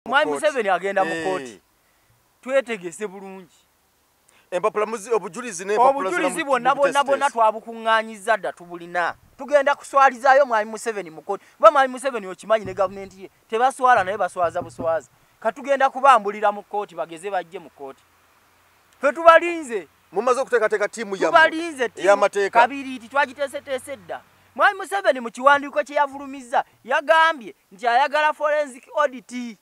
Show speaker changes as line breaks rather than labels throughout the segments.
Mwami Museveni agenda mu kooti. Twetegese bulungi.
Empapula obujulizi
obujulizi bonna twabukungaanyiza dda tubulina. Tugenda kuswalizaayo Mwami Museveni mu kooti. Kuba Mwami Museveni okimanyi ne gavumenti ye tebaswala naye baswaza buswaza. Katugenda kubambulira mu kooti bageze bajje mu kooti. Ffe tubalinze.
Mumaze okuteekateeka ttiimu
y'amateeka. Kabiri twagiteeseteese dda. Mwami Museveni mu kiwandiiko kye yavulumizza yagambye nti ayagala forensic audit.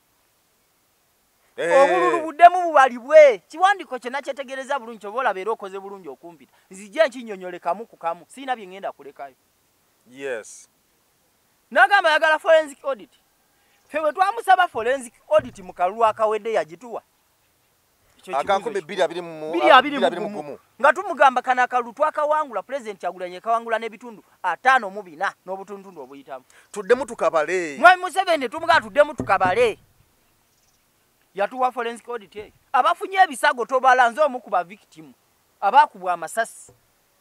Obululu buddemu bubalibwe. Kiwandiiko kye nakyetegereza bulungi obola beera okoze bulungi okumpita. Nzijja nkinyonyole kamu ku kamu. Siina bye ngenda kulekayo.
Yes.
Nagamba ayagala forensic audit. Ffe bwe twamusaba forensic audit mu kalulu akawedde yagituwa.
Akankumi 221
nga tumugamba kana akalulu twakawangula President Kyagulanyi kawangula n'ebitundu 54 n'obutundu obuyitamu.
Tuddemu tukabale.
Mwami Museveni tumugamba tuddemu tukabale. Yatuwa forensic audit. Abafunye ebisago tobala nze omu ku ba victim. Abakubwa amasasi.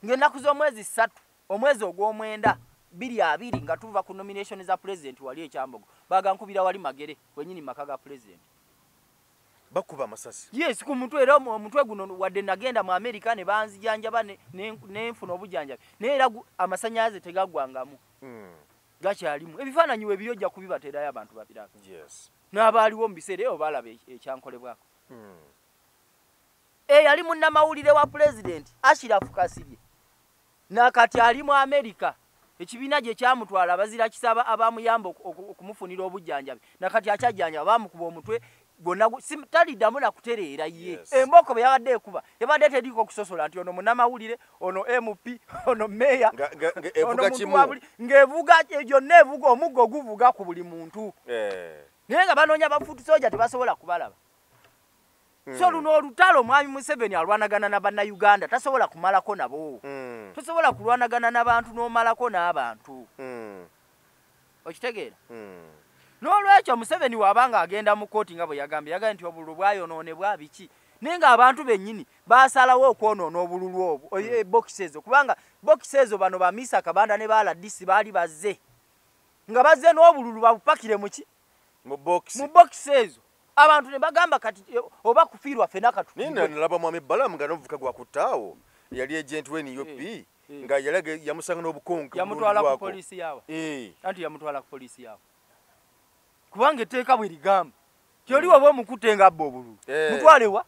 Ng'ennaku z'omwezi 3 omwezi ogw'omwenda 2020 nga tuva ku nomination za President wali ekyambogo. Bagankubira wali magere kwenyini maka ga President.
Bakuba amasasi.
Yes, ku mutwe era omutwe guno wadde nagenda mu America ne banzijanjaba n'enfuna obujanjabi. Neera amasanyaze tegagwangamu. Gakyalimu. Ebifaananyi we byojja kubibateerayo abantu babirako.
Yes.
N'abaaliwo mu biseera eyo balaba ekyankolebwako. Yali munnamawulire wa President Ashirafu Kasirye. Nakati ali mu America. Ekibiina gye kyamutwala bazira kisaba abamuyamba okumufunira obujjanjabi. Nakati akyajjanja bamukuba omutwe gonna taliddamu na kutereera ye. Emboko bwe yabadde ekuba yabadde teriko okusosola nti ono munnamawulire ono MP ono meya
evuga kimu
ng'evuga gyonna evuga omuggo guvuga ku buli muntu. Naye nga banoonya bafuutu soja tebasobola kubalaba. So luno olutalo Mwami Museveni alwanagana na bannayuganda tasobola kumalako nabo. Tosobola kulwanagana n'abantu n'omalako n'abantu. Okitegeera? N'olwekyo Museveni wabanga agenda mu kooti nga bwe yagambye nti obululu bwayonoonebwa biki. Naye nga abantu bennyini baasalawo okwonoona obululu obwo bokisi ezo kubanga bokisi ezo bano ba Misa Kabanda ne ba Ladisi baali bazze. Nga bazze n'obululu babupakire mu ki?
Mu
bokisi ezo. Abantu ne bagamba kati oba kufiirwa ffena katufirwe.
Nina nalaba Mwami Balamu nga n'omuvuka gwa kuttaawo yali agent w'NUP nga yalaga yamusanga n'obukonge
yamutwala ku poliisi yawa. Anti yamutwala ku poliisi yawa. Kubanga etteeka bwe ligamba kyoli waba omukute nga abba obululu mutwalewa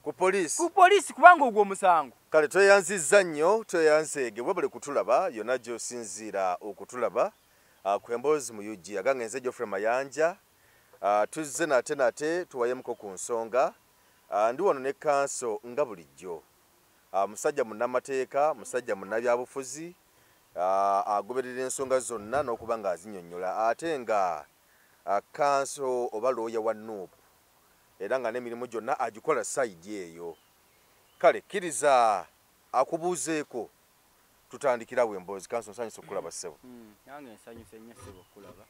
ku poliisi.
Ku poliisi kubanga ogwo omusango.
Kale tweyanzizza nnyo tweyanzeege webale kutulaba yonna gy'osinziira okutulaba ku emboozi mu UG agange nze Geoffrey Mayanja. Tuzze nate tuwayemuko ku nsonga. Ndi wano ne kanso nga bulijjo. Musajja munnamateeka, musajja munnabyabufuzi, agoberera ensonga zonna n'okuba ng'azinnyonnyola ate nga kanso oba looya wa Nuupu era nga n'emirimu gyonna agikola sayidi eyo. Kale kkiriza akubuuzeeko tutandikirawo emboozi. Kanso nsanyusa okulaba ssebo.
Nange nsanyuse nnyo ssebo okulaba.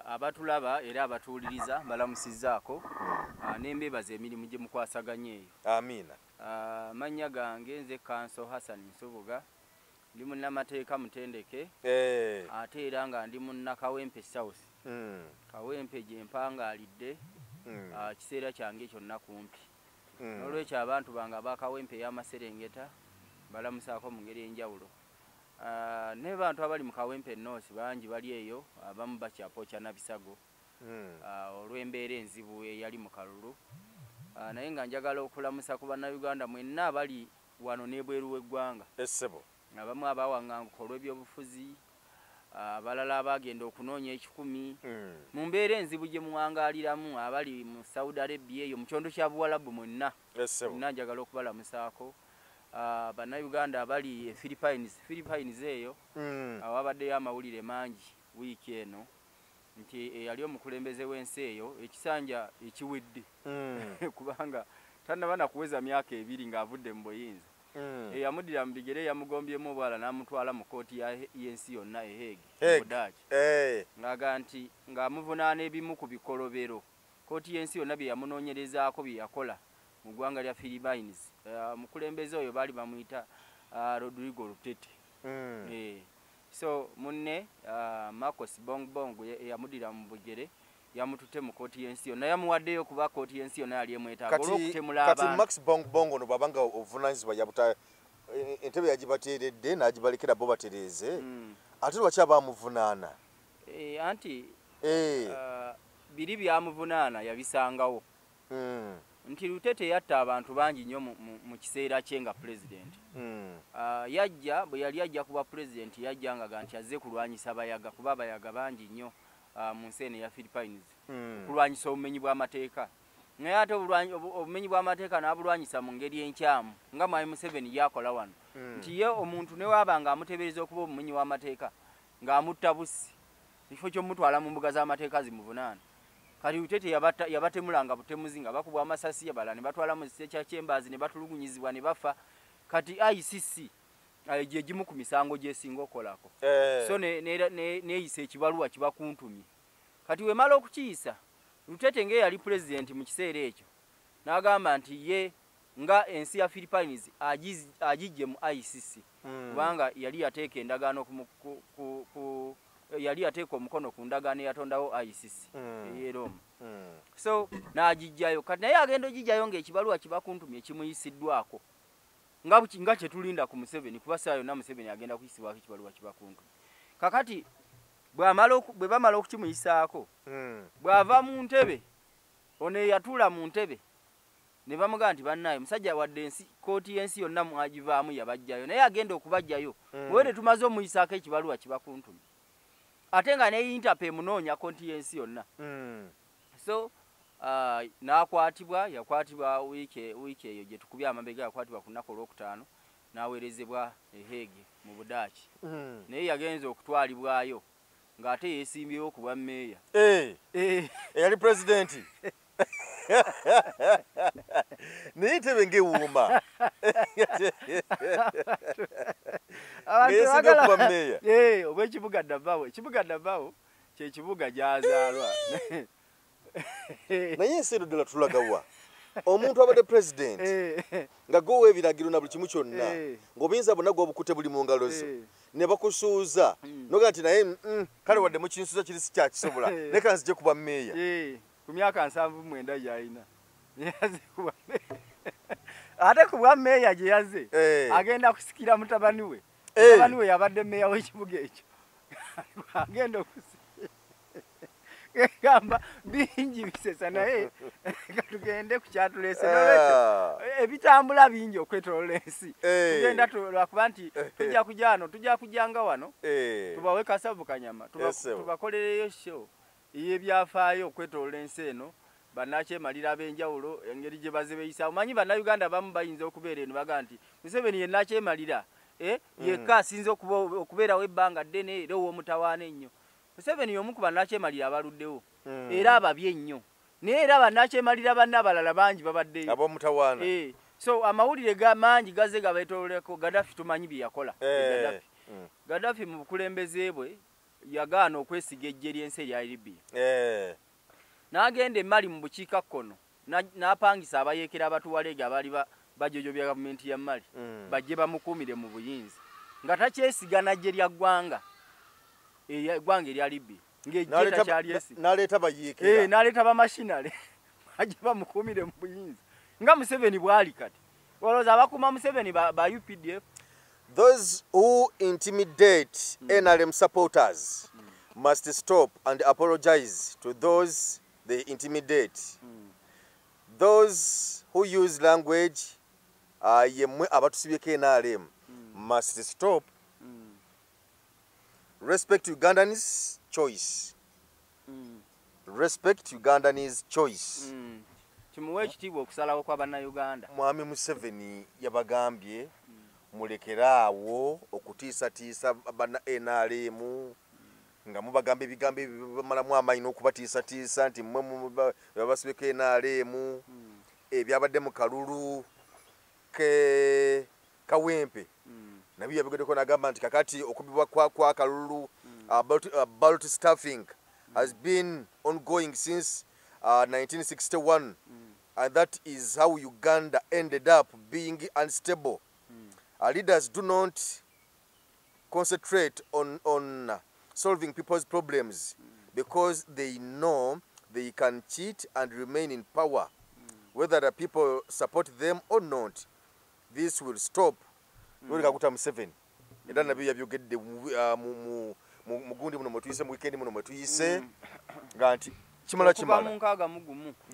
Abatulaba era abatuuliriza balamusizzaako n'embeebaza emirimu gye mukwasaganya eyo.
Amiina.
Mannya gange nze Kanso Hassan Nsubuga ndi munnamateeka mutendeke ate era nga ndi munnakawempe South. Kawempe gye mpangaalidde kiseera kyange kyonna kumpi. N'olwekyo abantu bange abakawempe y'amaserengeta balamusaako mu ngeri enjawulo. Ne bantu abali mu Kawempe North bangi bali eyo abamu bakyapooca na bisago olw'embeera enzibu eyali mu kalulu. Naye nga njagala okulamusa ku bannayuganda mwenna abali wano n'ebweru w'eggwanga.
Essebo.
Abamu abawaŋŋanguka olw'ebyobufuzi, abalala abagenda okunoonya ekikumi. Mu mbeera enzibu gye muwangaaliramu abali mu Saudi Arabia eyo mu kyondo kya Buwalabu mwenna. Mwenna njagala okubalamusaako. Bannayuganda abali Philippines eyo awabaddeyo amawulire mangi wiiki eno nti eyali omukulembeze w'ensi eyo ekisanja ekiwedde kubanga tannaba na kuweza myaka 2 ng'avudde mu buyinza. Eyamudira mu bigere yamugombyemu obwala n'amutwala mu kooti y'ensi yonna e Hague Budaaki. Ng'aga nti ng'amuvunaana ebimu ku bikolobero kooti y'ensi yonna bye yamunoonyerezaako bye yakola mu ggwanga lya Philippines. Mukulembeze oyo baali bamuyita Rodrigo Rutete. So munne Marcos Bongbong yamudira mu bugere yamututte mu kooti y'ensi yonna yamuwaddeyo kuba kooti y'ensi yonna yali emwetaaga olw'okutemula
kati
abantu.
Max Bongo no bwabanga obuvunaanyizibwa yabuta entebe yagibateeredde n'agibalekera bo batereeze ate lwaki abaamuvunaana
anti biri byamuvunaana yabisangawo nti Lutete yatta abantu bangi nnyo mu kiseera kye nga pulezidenti. Yajja bwe yali ajja kuba pulezidenti yajjanga nti azze kulwanyisa abayaga kuba abayaga bangi nnyo mu nsi eno eya Philippines kulwanyisa obumenyi bw'amateeka. Naye ate obumenyi bw'amateeka n'abulwanyisa mu ngeri enkyamu nga Mwami Museveni yakola wano nti ye omuntu ne waaba ng'amuteebereza okuba obumenyi bw'amateeka ng'amutta bussi ekifo ky'omutwala mu mbuga z'amateeka zimuvunaana. Kati Lutete yabatemulanga butemuzi nga bakubwa amasasi abala ne batwala mu kise kya Chambers ne batulugunyizibwa ne bafa. Kati ICC gye gimu ku misango gyesinga okolako. So neeyisa ekibaluwa kibakuntumye. Kati wemala okukiyisa Lutete nge yali pulezidenti mu kiseera ekyo n'agamba nti ye nga ensi ya Philippines agijje mu ICC kubanga yali yateeka endagaano yali yateeka omukono ku ndagaano eyatondawo ICC ey'e Roma. So n'agijjayo kati naye agenda ogijjayo ng'ekibaluwa kibakuntumye kimuyisiddwako nga kye tulinda ku Museveni kuba saa yonna Museveni agenda kuyisibwako ekibaluwa kibakuntumye. Kakati bwe bamala okukimuyisaako bw'ava mu ntebe ono eyatuula mu ntebe ne bamugamba nti bannaayo musajja wadde kooti y'ensi yonna mwagivaamu yabajjayo naye agenda okubajjayo wewe tumaze omuyisaako ekibaluwa kibakuntumye ate nga ne Interpol munoonya kooti y'ensi yonna. So yakwatibwa wiiki eyo gye tukubye amabega yakwatibwa ku nnaku olwokutaano n'aweerezebwa e Hague mu Budaaki naye yagenza okutwalibwayo ng'ate yeesimbyewo ku bwa mmeeya.
Eyali pulezidenti naye ntebe ng'ewuuma ng'eyeesimbyewo ku bwa mmeeya.
Oba ekibuga Davao kye kibuga gy'azaalwa.
Naye ensi eno ddala tulagawa omuntu abadde pulezidenti nga gowa ebiragiro na buli kimu kyonna ng'obuyinza bwonna gw'obukute buli mu ngalo zo ne bakusuuza noga nti naye kale wadde mukinsuuza kiri si kyakisobola naye ka nzije kuba mmeeya
ku myaka 79 gy'alina ate ku bwa mmeeya gye yazze agenda kusikira mutabani we yabadde mmeeya w'ekibuga ekyo agenda okusikira gamba bingi bisesa naye katugende ku kyatuleese ebitambula bingi okwetolola ensi tugenda lwakuba nti tujja kujanga wano tubawe kasavu kanyama tubakolereyo show ey'ebyafaayo okwetolola ensi eno bannakyemalira ab'enjawulo engeri gye baze beeyisa omanyi bannayuganda abamu bayinza okubeera eno baga nti Museveni ye nakyemalira yekka asinza okubeerawo ebbanga ddene era ow'omutawaana ennyo. Museveni y'omu ku bannakyemalira abaluddewo era ababye ennyo naye era bannakyemalira banne abalala bangi babaddeyo
ab'omutawaana.
So amawulire mangi gaze gabeetooleko Gaddafi tumanyi bye yakola. Gaddafi mu bukulembeze bwe yagaana okwesiga eggye ly'ensi erya Libya n'agenda emmali mu bukiikakkono n'apangisa abayeekera abatuwaleega abaali bajojobya gavumenti ya Mali bajje bamukuumire mu buyinza nga takyesiga najje lya ggwanga erya Libya ng'ejje takyaliesi
n'aleeta bayeekera
n'aleeta bamashinale bajje bamukuumire mu buyinza nga Museveni bw'ali kati olowooza abakuuma Museveni ba UPDF.
Those who intimidate NRM supporters must stop and apologize to those they intimidate. Those who use language yemwe abatusibyeko NRM must stop. Respect Ugandans' choice. Respect Ugandans' choice.
Kimuwe ekitiibwa okusalawo kwa bannayuganda.
Mwami Museveni yabagambye mulekeraawo okutiisatiisa banna NRM nga mubagamba ebigambo ebimalamu amaanyi n'okubatiisatiisa nti mmwe babasibyeko NRM ebyabadde mu kalulu Kawempe nabyo yabigeddeko n'agamba nti kakati okubibwa kwa kalulu ballot stuffing has been ongoing since 1961 and that is how Uganda ended up being unstable. Leaders do not concentrate on solving people's problems because they know they can cheat and remain in power, whether the people support them or not. This will stop. Yoweri Kaguta Museveni era nabyo yabyogedde mu gundi muno mwetuyise mu weekend muno mwetuyise nga nti kimala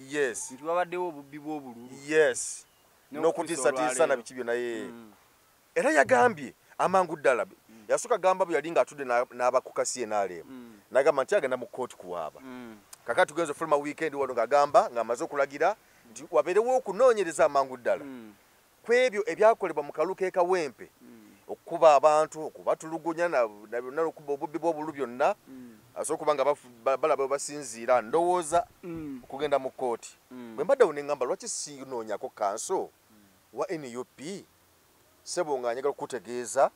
yes
nti wabaddewo obubbi bw'obululu
yes n'okutiisatiisa na biki byonna ye era yagambye amangu ddala yasooka gamba bwe yali ng'atudde n'abakukasiye n'aleemu n'agamba nti agenda mu kkooti kuwaaba kakati tugenze ofuluma weekend wano ng'agamba ng'amaze okulagira nti wabeerewo okunoonyereza amangu ddala ku ebyo ebyakolebwa mu kalulu k'e Kawempe okuba abantu okubatulugunya na okuba obubbi bw'obulu byonna asobola okuba nga balaba basinziira ndowooza okugenda mu kkooti bwe mbaddewo ne ŋŋamba lwaki sinoonyako kanso wa NUP sebo nga njagala okutegeeza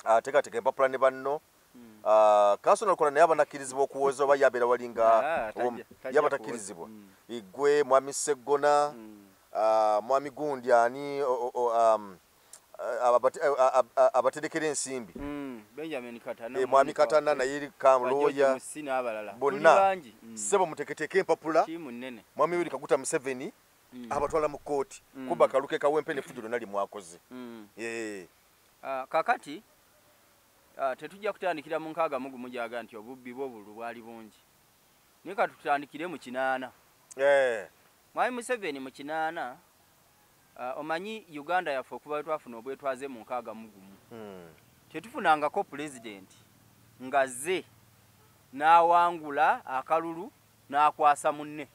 ateekateeka empapula ne banno kanso nalukola naye abanakkirizibwa okuwoza oba yabeera walinga yabatakkirizibwa igwe mwami Sseggona mwami Gundi ani abaterekera ensimbi
Benjamin Katana
mwami Katana naye Kamloya bonna sebo muteketeeka empapula mwami Yoweri Kaguta Museveni abatwala mu kkooti kuba kaluke Kawempe ne fujo nali mwakoze
kakati tetujja kutandikira mu nkaaga mugumu jaga nti obubbi bw'obululu bwali bungi naye katutandikire mu kinaana mwami Museveni mu kinaana omanyi Uganda yaffe okuba twafuna obwetwaze mu nkaaga mugumu tetufunangako pulezidenti nga ze n'awangula akalulu n'akwasa munne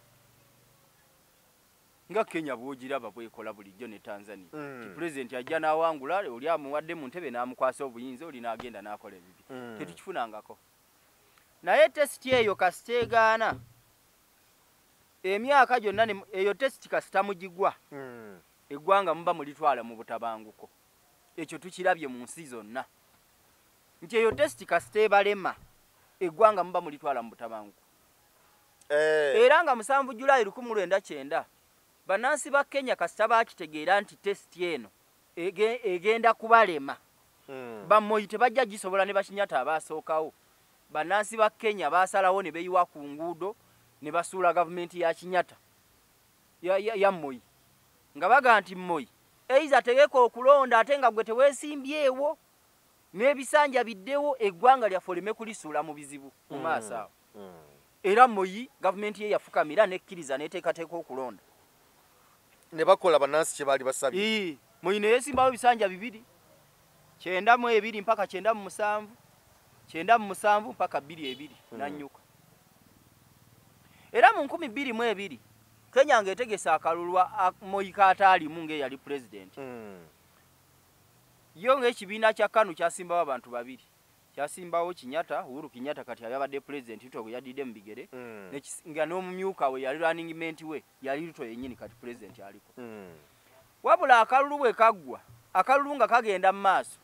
nga Kenya bwogiraba bwekola bulijjo ne Tanzania pulezidenti ajja n'awangula oli amuwadde mu ntebe n'amukwasa obuyinza oli n'agenda n'akola ebibi tetukifunangako naye tesiti eyo kasiteegaana emyaka gyonna eyo tesiti kasita mugigwa eggwanga muba mulitwala mu butabanguko ekyo tukirabye mu nsi zonna nti eyo tesiti kasita ebalema eggwanga muba mulitwala mu butabanguko era nga 7 Julayi 1990 bannansi ba Kenya kasita bakitegeera nti tesiti eno egenda kubalema bamoyi tebajja gisobola ne Bakinyata abaasookawo bannansi ba Kenya baasalawo ne beeyiwa ku nguudo ne basuula gavumenti ya Kinyata ya Moyi nga baga nti Moyi eiza tegeka okulonda ate nga gwe teweesimbyewo n'ebisanja biddewo eggwanga lyafoleme kulisuula mu bizibu mu maaso awo era Moyi gavumenti ye yafukamira nekkiriza neteekateeka okulonda
ne bakola bannansi kye baali basabye
Moyi ne yeesimbawo ebisanja 2 92 mpaka 97 97 mpaka 22 nannyuka era mu 2022 Kenya ng'etegesa akalulwa Moyi kataalimu ng'eyali pulezidenti yo ng'ekibiina kya KANU kyasimbawo abantu 2 kyasimbawo Kinyata Uhuru Kinyata kati yabadde pulezidenti Ruto yadidde mu bigere nga n'omumyuka we yali running mate we yali Ruto yennyini kati pulezidenti aliko wabula akalulu bwe kaggwa akalulu nga kagenda mu maaso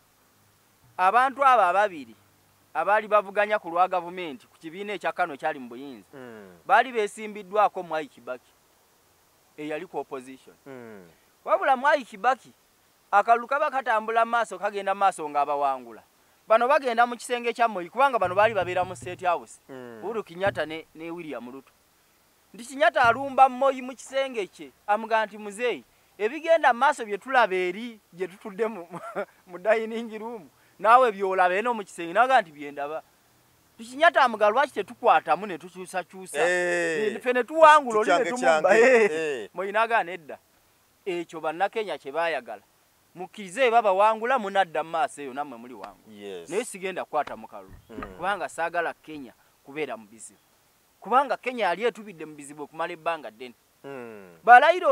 abantu abo ababiri abaali bavuganya ku lwa gavumenti ku kibiina ekya KANU kyali mu buyinza baali beesimbiddwako Mwai Kibaki eyali ku opposition wabula Mwai Kibaki akalulu kaba katambula maaso kagenda maaso nga abawangula bano bagenda mu kisenge kya Moyi kubanga bano baali babeera mu State House Uhuru Kinyata ne William Ruto ndi Kinyata alumba Moyi mu kisenge kye amuga nti muzeeyi ebigenda maaso bye tulaba eri gye tutudde mu dining room naawe byolaba eno mu kisenge naga nti byendaba Kinyata amuga lwaki tetukwatamu ne tukyusakyusa ffe ne tuwangula oli ne tumubba Moyi naga nedda ekyo bannakenya kye baayagala mukkirize babawangula munadda mu maaso eyo nammwe muli wangu naye sigenda kukwata mu kalulu kubanga saagala Kenya kubeera mu bizibu kubanga Kenya yali etubidde mu bizibu okumala ebbanga ddene Raila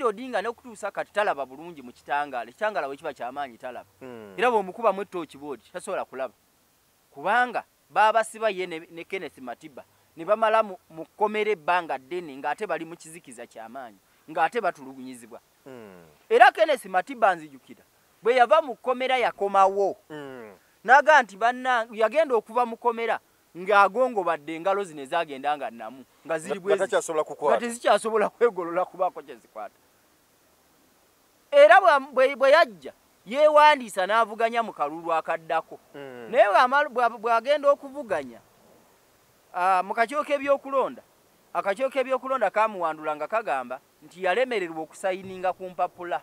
Odinga n'okutuusa kati talaba bulungi mu kitangaala ekitangaala bwe kiba kyamaanyi talaba era bw'omukuba mu ettooki boodi tasobola kulaba kubanga baabasiba ye ne Kenneth Matiba ne bamala mu kkomera ebbanga ddene ng'ate bali mu kizikiza kyamaanyi ng'ate batulugunyizibwa era Kenneth Matiba nzijukira bwe yava mu kkomera yakomawo naga nti yagenda okuva mu kkomera ng'agongobadde engalo zino ezagenda nga nnamu nga ziri tezikyasobola kwegolola kubaako kye zikwata era bwe yajja yeewandiisa n'avuganya mu kalulu akaddako naye bw'agenda okuvuganya mu kakiiko k'ebyokulonda akakiiko k'ebyokulonda kamuwandula nga kagamba nti yalemererwa okusayininga ku mpapula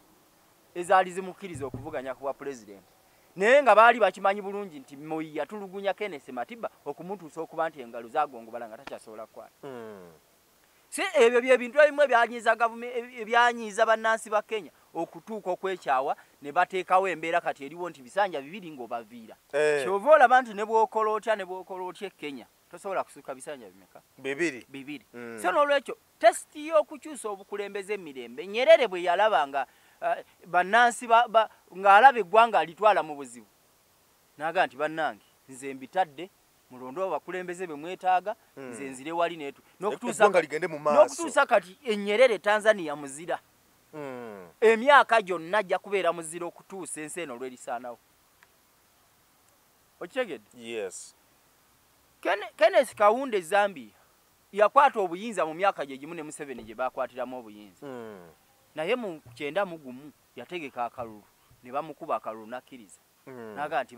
ezaali zimukkiriza okuvuganya ku bwa pulezidenti naye nga baali bakimanyi bulungi nti Moi yatulugunya Kenneth Matiba okumutuusa okuba nti engalo zagongobala nga takyasobola kukwata. Si ebyo byebintu ebimu ebyanyiiza bannansi ba Kenya okutuuka okwekyawa ne bateekawo embeera kati eriwo nti bisanja bibiri ng'obaviira. Kyova olaba nti ne bw'okola otya Kenya tosobola kusuka bisanja bimeka? Bibiri. So n'olwekyo tesiti y'okukyusa obukulembeze emirembe Nyerere bwe yalaba nga bannansi ng'alaba eggwanga alitwala mu buzibu n'aga nti bannange nze mbitadde mulondo abakulembeze be mwetaaga nze nzire wali netu n'okutuusa kati Nyerere Tanzania muzira emyaka gyonna ajja kubeera muzira okutuusa ensi eno lwerisaanawo. Okitegedde?
Yes.
Kenneth Kaunda Zambia yakwata obuyinza mu myaka gye gimu ne Museveni gye bakwatiramu obuyinza. Naye mu 91 yategeka akalulu ne bamukuba akalulu nakkiriza. Naga nti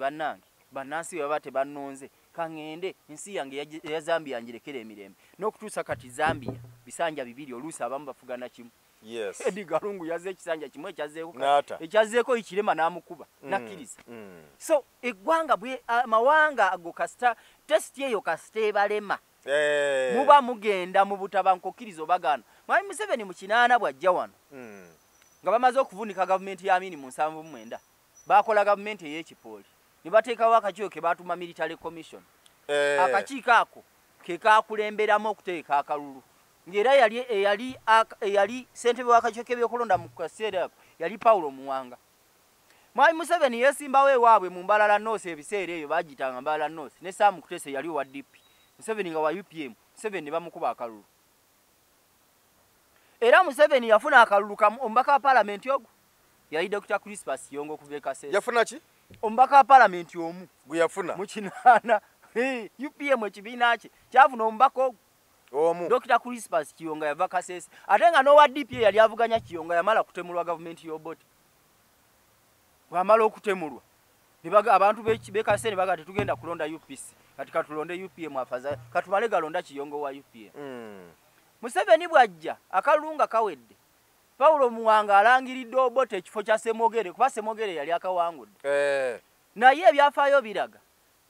bannansi baba tebannonze kangende ensi yange ya Zambia njirekere emirembe n'okutuusa kati Zambia bisanja bibiri oluusi abamu bafugana kimu.
Yes.
Eddie Garungu yazze ekisanja kimu ekyazeeko ikirema n'amukuba nakkiriza. So eggwanga amawanga ago kasita tesiti eyo kasita ebalema muba mugenda mu butabankokkiriza obagana. Mwami Museveni mu 8 bw'ajja wano nga bamaze okuvunika gavumenti ya Amini mu 79 bakola gavumenti ey'ekipooli ne bateekawo akakiiko ke baatuma military commission. Akakiiko ako ke kaakulemberamu okuteeka akalulu ng'era eyali ssentebe w'akakiiko k'ebyokulonda mu kaseera ako yali Paulo Muwanga. Mwami Museveni yeesimbawo ewaabwe mu Mbalala North ebiseera ebyo baagitanga Mbalala North ne Sam Kutese yali wa DP Museveni nga wa UPM Museveni ne bamukuba akalulu. Era Museveni yafuna akalulu omubaka wa palamenti ogwo yali Dr. Crispus Kiyongo okuva e Kasese.
Yafuna ki?
Omubaka wa palamenti omu
gwe yafuna
mu 8 UPM ekibiina kye kyafuna omubaka omu Dr. Crispus Kiyongo yava Kasese ate nga n'owa DP yali avuganya Kiyongo yamala kutemulwa gavumenti y'Obote. Bwamala okutemulwa abantu b'e Kasese ne baga tetugenda kulonda UPC kati katulonde UPM afaza katumale galonda Kiyongo wa UPM. Museveni bwajja akalunga kawedde Paulo Muwanga alangiridde Obote ekifo kya Semogere kuba Semogere yali akawangudde. Naye ebyafaayo biraga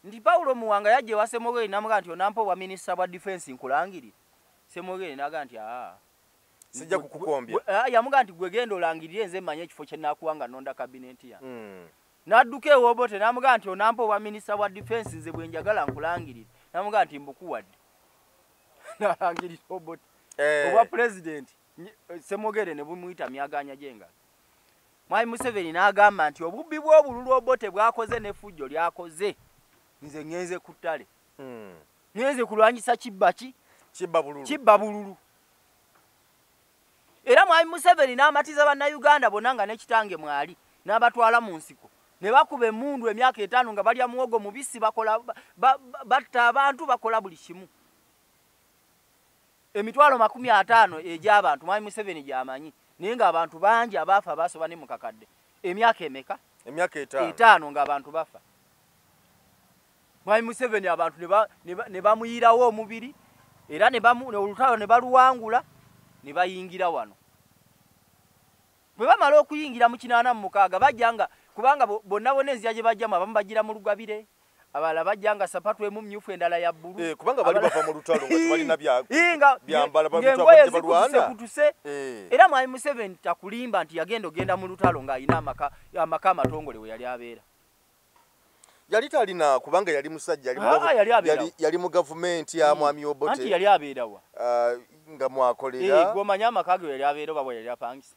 nti Paulo Muwanga yajje wa Semogere n'amuga nti onampa obwa minisita bwa defense nkulangirire. Semogere n'aga nti
sijja kukukombya.
Yamuga nti gwe genda olangirire nze manye ekifo kye naakuwanga nonda kabineti ya. N'adduka ewa Obote n'amuga nti onampa obwa minisita bwa defense nze bwe njagala nkulangirire. N'amuga nti mbukuwadde. N'alangirira Obote. Obwa president Semogere ne bumuyita myaganya jenga. Mwami Museveni n'agamba nti obubbi bw'obululu Obote bwakoze n'effujjo lyakoze nze ngenze ku ttale. Ngenze kulwanyisa kibba bululu. Era Mwami Museveni n'amatiza bannayuganda bonna nga n'ekitange mwali n'abatwala mu nsiko ne bakuba emmundu emyaka 5 nga balya muwogo mubisi bakola batta abantu bakola buli kimu. Emitwalo 50 egy'abantu Mwami Museveni gy'amanyi naye ng'abantu bangi abaafa baasoba ne mu kakadde. Emyaka emeka?
Emyaka
5 ng'abantu bafa. Mwami Museveni abantu ne bamuyirawo omubiri era olutalo ne baluwangula ne bayingira wano. Bwe bamala okuyingira mu 86 bajjanga kubanga bonna enzira gye bajjamu abamu bagira mu Lugabire abala bajjanga sapatu emu myufu endala ya bbulu
kubanga bali bava mu lutalo nga tebalina byambala
balutwala era Mwami Museveni takulimba nti yagenda mu lutalo ng'alina amaka amatongole we yali abeera.
Yali talina kubanga yali musajja yali mu gavumenti ya Mwami Obote
anti yali abeerawa
nga mwakolera
gw'omanya amaka ge yali abeera oba bwe yali apangisa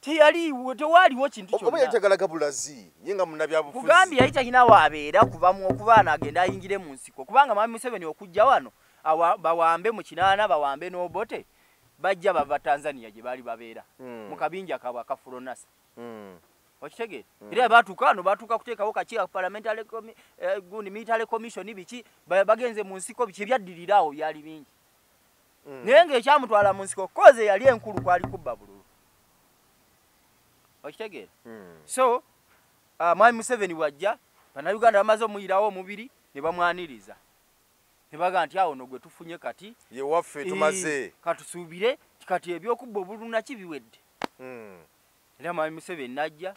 tewaliwo kintu kyonna.
Oba yatagalaga bulazi ye nga munnabyabufuzi
kugambye yali talina waabeera okuba agenda ayingire mu nsiko kubanga Mwami Museveni okujja wano bawambe mu 8 bawambe n'Obote bajja bava Tanzania gye baali babeera mu kabinja kaabwe akafuronasa. Okitegeera era batuuka kuteekawo kakiiko parliamentary military commission biki bagenze mu nsiko biki ebyaddirira awo byali bingi naye ng'ekyamutwala mu nsiko koze yali enkulu kwali kubba bululu. Okitegeera so Mwami Museveni wajja bannayuganda bamaze omuyirawo omubiri ne bamwaniriza nebaga nti awo no gwe tufunye kati
ye waffe tumaze
katusuubire kati ebyokubba obululu kibiwedde. Era Mwami Museveni najja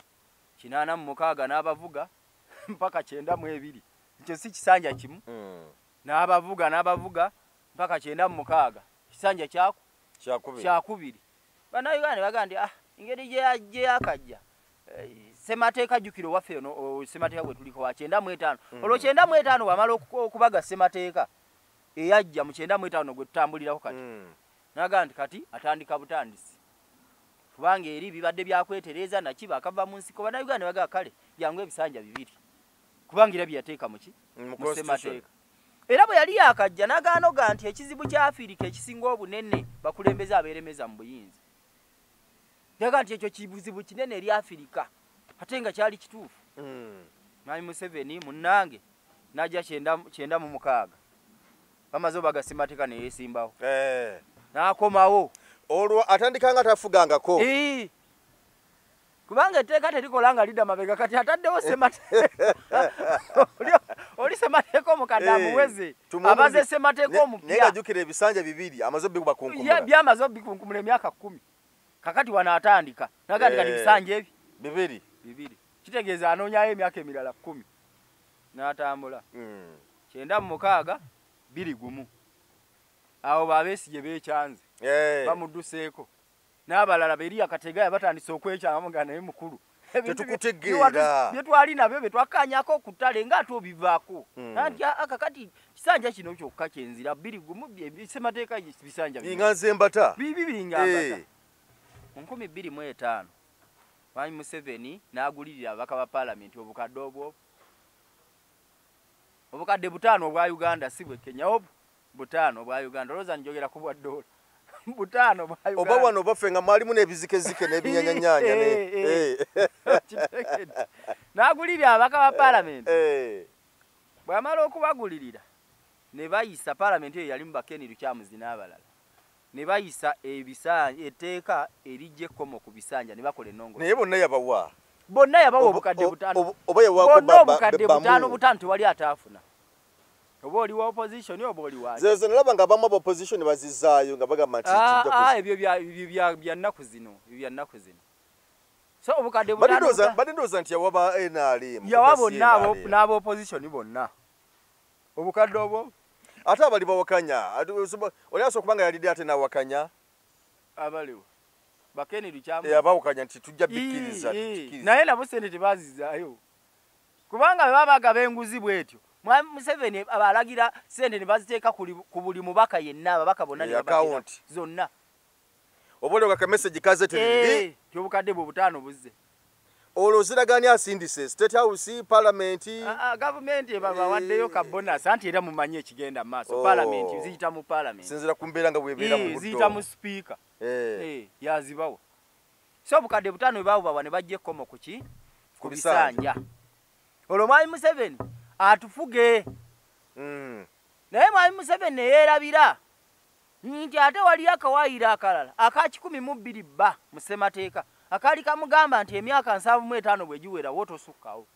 86 n'abavuga mpaka 92 ekyo si kisanja kimu. n'abavuga mpaka 96 kisanja kyakubiri. Bannayuganda baga nti engeri gye yakajja Ssemateeka jjukiro waffe no Ssemateeka gwe tuliko wa 95 olwo 95 wamala okubaga Ssemateeka eyajja mu 95 gwe tutambulirako kati naga nti kati atandika butandisi kubanga eri bibadde byakwetereza nakiba akava mu nsiko. Bannayuganda baga kale yangu ebisanja bibiri kubanga era byateeka mu Ssemateeka. Era bwe yali yakajja naganoga nti ekizibu kya Afirika ekisinga obunene bakulembeze abeeremeza mu buyinza. Yaga nti ekyo kibuzibu kinene eri Afirika ate nga kyali kituufu. Mwami Museveni munnange najja 96 bamaze obaga Ssemateeka ne yeesimbawo n'akomawo
olwo atandika nga tafugangako
kubanga etteeka terikola nga lidda mabega kati ataddewo Ssemateeka oli Ssemateeka omukadde amuweze abaze Ssemateeka omupya
naye ngajjukira ebisanja bibiri amaze obikunkumula
byamaze obikunkumula emyaka 10 kakati wanaatandika naga kati bisanja ebi bibiri kitegeeza anoonyayo emyaka emirala 10 n'atambula 96 21 awo babeesigye beekyanze bamudduseeko n'abalala beri akategaya batandise okwekyangamu nga naye mukulu
tetukutegeera
bye twali nabyo bye twakanyako ku ttale ng'ate obivaako anti akakati kisanja kino kyokka kyenzira 21 Ssemateeka bisanja
binganze embata
bibingambata mu 2025 Mwami Museveni n'agulirira ababaka ba Paalamenti obukadde obukadde 5 obwa Uganda si bwe Kenya butano obwa Uganda olowooza njogera ku bwa dola 5 obwa Uganda
oba wano baffe nga mwalimu n'ebizikezike n'ebinyanyanyaanya
n'agulirira ababaka ba Paalamenti bw'amala okubagulirira ne bayisa Paalamenti eyo yali mu Bakeni Lukyamuzi n'abalala ne bayisa etteeka erijja ekkomo ku bisanja ne bakola ennongo
naye bonna yabawa
obukadde 5
oba yawako
obukadde 5 tewali ataafuna oba oli wa opposition oba oli wa
zezo nalaba nga abamu opposition bazizaayo nga bagamba nti
ebyo bya nnaku zino so obukadde
badindoza nti yawaba NRM
yawa bonna n'aba opposition bonna obukadde obwo
ate abali bawakanya oli aso kubanga yalidde ate nawakanya
abaliwo Bakeni Lukyamuzi
abawakanya nti tujja bikkiriza
naye nabo sente tebazizaayo kubanga babaga benguzi bwetyo. Mwami Museveni abalagira sente ne baziteeka ku buli mubaka yenna ababaka bonna ne babaka zonna
obole ka message kaze tiri
kyobukadde 5 buzze
olwo ziraganya asindise State House Parliament
government bawaddeyo ka bonus anti era mumanye ekigenda maaso Parliament ziyita mu Parliament
sinzira kumbera nga bwebera mu buddo
ziyita mu speaker yazibawo so obukadde 5 bawo ne bajje komo kuki ku bisanja olwo Mwami Museveni atufuge naye Mwami Museveni ne yeerabira nti ate wali akawaayira akalala aka 12 bba mu Ssemateeka akali kamugamba nti emyaka 75 bwe giwera wotosukkawo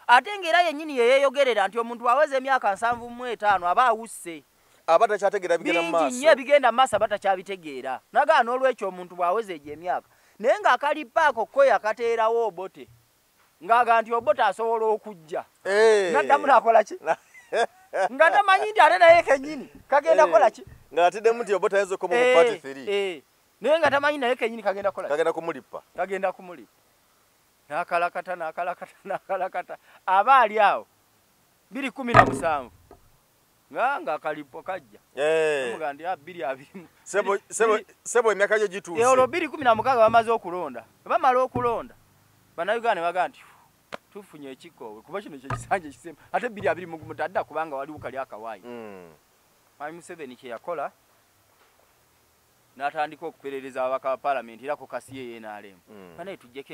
ate ng'era yennyini yeyeeyogerera nti omuntu aweze emyaka 75 aba awusse
aba takyategeera bigenda mu maaso
bingi bigenda mu maaso aba takyabitegeera nagaa n'olwekyo omuntu bw'aweze egyo emyaka naye ng'akalipaako ko yakateerawo obote ng'aga nti obote asobola okujja naddamu naakola ki nga tamanyi nti ate naye kennyini kagenda kola ki
ng'atiddemu nti obote ayinza okoma mu party 3
naye nga tamanyi naye kennyini kagenda kola
kagenda kumulipa
n'akalakata aba ali awo 217 nga akalipo kajja muga ndi
220 sebo emyaka gyo gituuse
olwo 216 bamaze okulonda bamala okulonda Bannayuganda baga nti tufunye ekikoowe kuba kino kyekisanja kisemba ate 220 tadda kubanga waliwo kali akawaayi Mwami Museveni kye yakola n'atandika okuperereza ababaka ba Paalamenti era ku kasi ye NRM naye tujjeko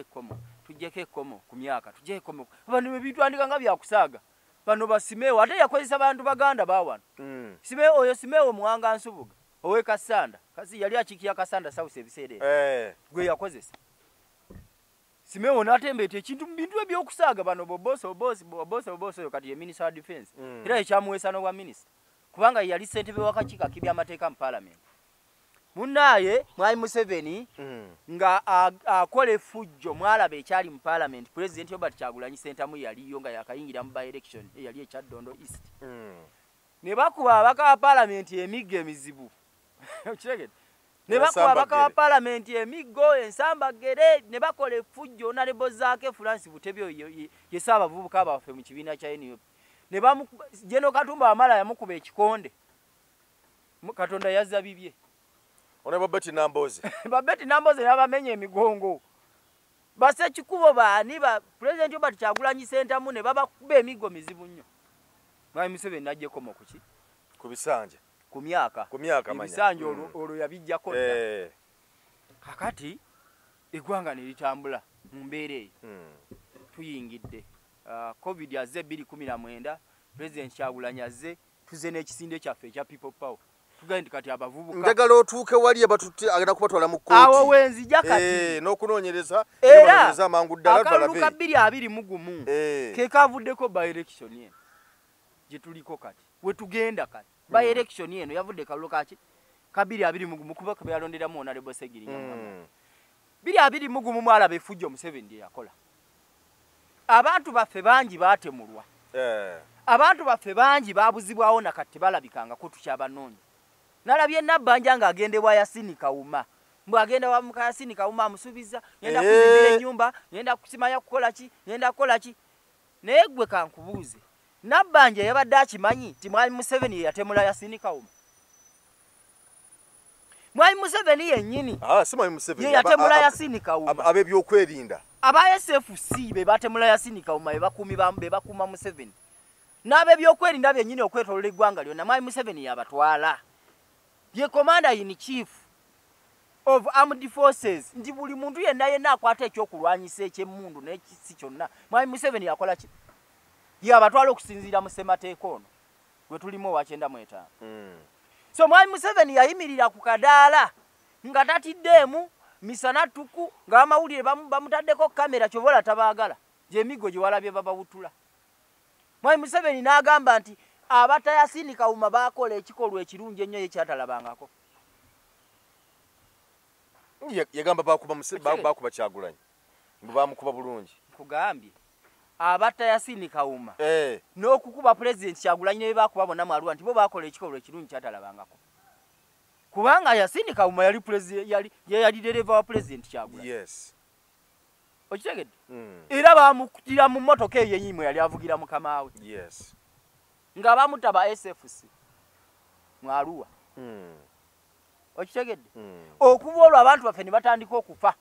ekkomo ku myaka tujjeko ekkomo abantu bebitwandika nga byakusaaga bano basimewo ate yakozesa bantu baganda bawano simewo muwanga nsubuga owe Kasanda kasi yali akikiya Kasanda South ebiseera gwe yakozesa Simewo natembete ekintu mu bintu ebyokusaaga bano boboso kati ye minister wa defense era ekyamuweesa no bwa minister kubanga yali ssentebe w'akakiiko k'ebyamateeka mu parliament. Munnaye Mwai Museveni nga akola effujjo mwalaba ekyali mu parliament President Robert Kyagulanyi Ssentamu yaliyo nga yakayingira mu by election eyali ekyaddondo East. Ne bakuba abaka wa parliament emiggo emizibu. Okiregedde? Ne bakuba abaka wa parliament emiggo ensambagere ne bakola effujjo Honorable Zaake Francis Butebyo ye Ssaabavubuka baffe mu kibiina kya NUP. Ne General Katumba Wamala yamukuba ekikonde. Katonda yazza bibye.
Ona Babeti Namboze.
Babeti Namboze yabamenye emigongo. Base kikubo baani ba President Robert Kyagulanyi Ssentamu ne babakuba emigo mizibu nnyo. Mwai Museveni najjeko mokuki?
Ku bisanja.
Ku myaka manya. Ebisanja olwo yabijjako. Kakati eggwanga ne litambula mu mbeera eyo. Tuyingidde. COVID yazze 2019, President Kyagulanyi azze, tuze n'ekisinde kyaffe ekya People Power. Tugende kati abavubuka.
Njagala otuuke wali abatutte agenda kubatwala mu kkooti.
Awo wenzija kati.
N'okunoonyereza amangu ddala
balabe. Akaluka 2021 ke kavuddeko by election eno. Gye tuliko kati. We tugenda kati. By election eno yavudde kalulu kaki? Ka 2021 kuba ke yalonderamu Honorable Segirinnya. 2021 mwalaba effujjo Museveni yakola. Abantu baffe bangi baatemulwa. Abantu baffe bangi baabuzibwawo nakati balabikanga ko tukyabanoonya. Nalabye Nabbanja nga agendebwa Yasini Kawuma. Mbu agenda wa muka Yasini Kawuma amusubiza, yenda kuzimbira ennyumba, yenda kusimanya kukola ki, yenda kukola ki. Naye gwe kankubuuze. Nabbanja yabadde akimanyi ti Mwai Museveni yatemula Yasini Kawuma. Mwai Museveni yennyini.
Si Mwai Museveni.
Ye yatemula Yasini Kawuma.
Ab'ebyokwerinda.
Aba SFC be batemula Yasini Kawuma be bakuma Museveni. N'ab'ebyokwerinda byennyini okwetolola eggwanga lyonna Mwai Museveni yabatwala. Ye commander in chief of armed forces. Ndi buli muntu yenna akwata ekyokulwanyisa eky'emmundu n'ekisi kyonna. Mwai Museveni yakola ki? Ye abatwala okusinziira mu ssemateeka ono gwe tulimu owa 95. So Mwai Museveni yayimirira ku kadaala nga tatiddeemu misana tuku nga amawulire bamutaddeko kamera kyobola tabaagala gy'emiggo gye walabye babawutula. Mwai Museveni n'agamba nti abata Yasini Kawuma baakola ekikolwa ekirungi ennyo ekyatalabangako.
Yagamba baakuba Kyagulanyi. Mbu baamukuba bulungi.
Nkugambye abata Yasini Kawuma n'okukuba President Kyagulanyi ne baakuba bonna Mwarwa nti bo baakola ekikolwa ekirungi kyatalabangako. Kubanga Yasini Kawuma yali dereva wa President Kyagulanyi.
Yes.
Okitegedde? Era baamukutira mu mmotoka eyo enyimwe yali avugira mukama we.
Yes.
Nga bamutaba SFC. Mwarwa. Okitegedde? Okuva olwo abantu baffe ne batandika okufa.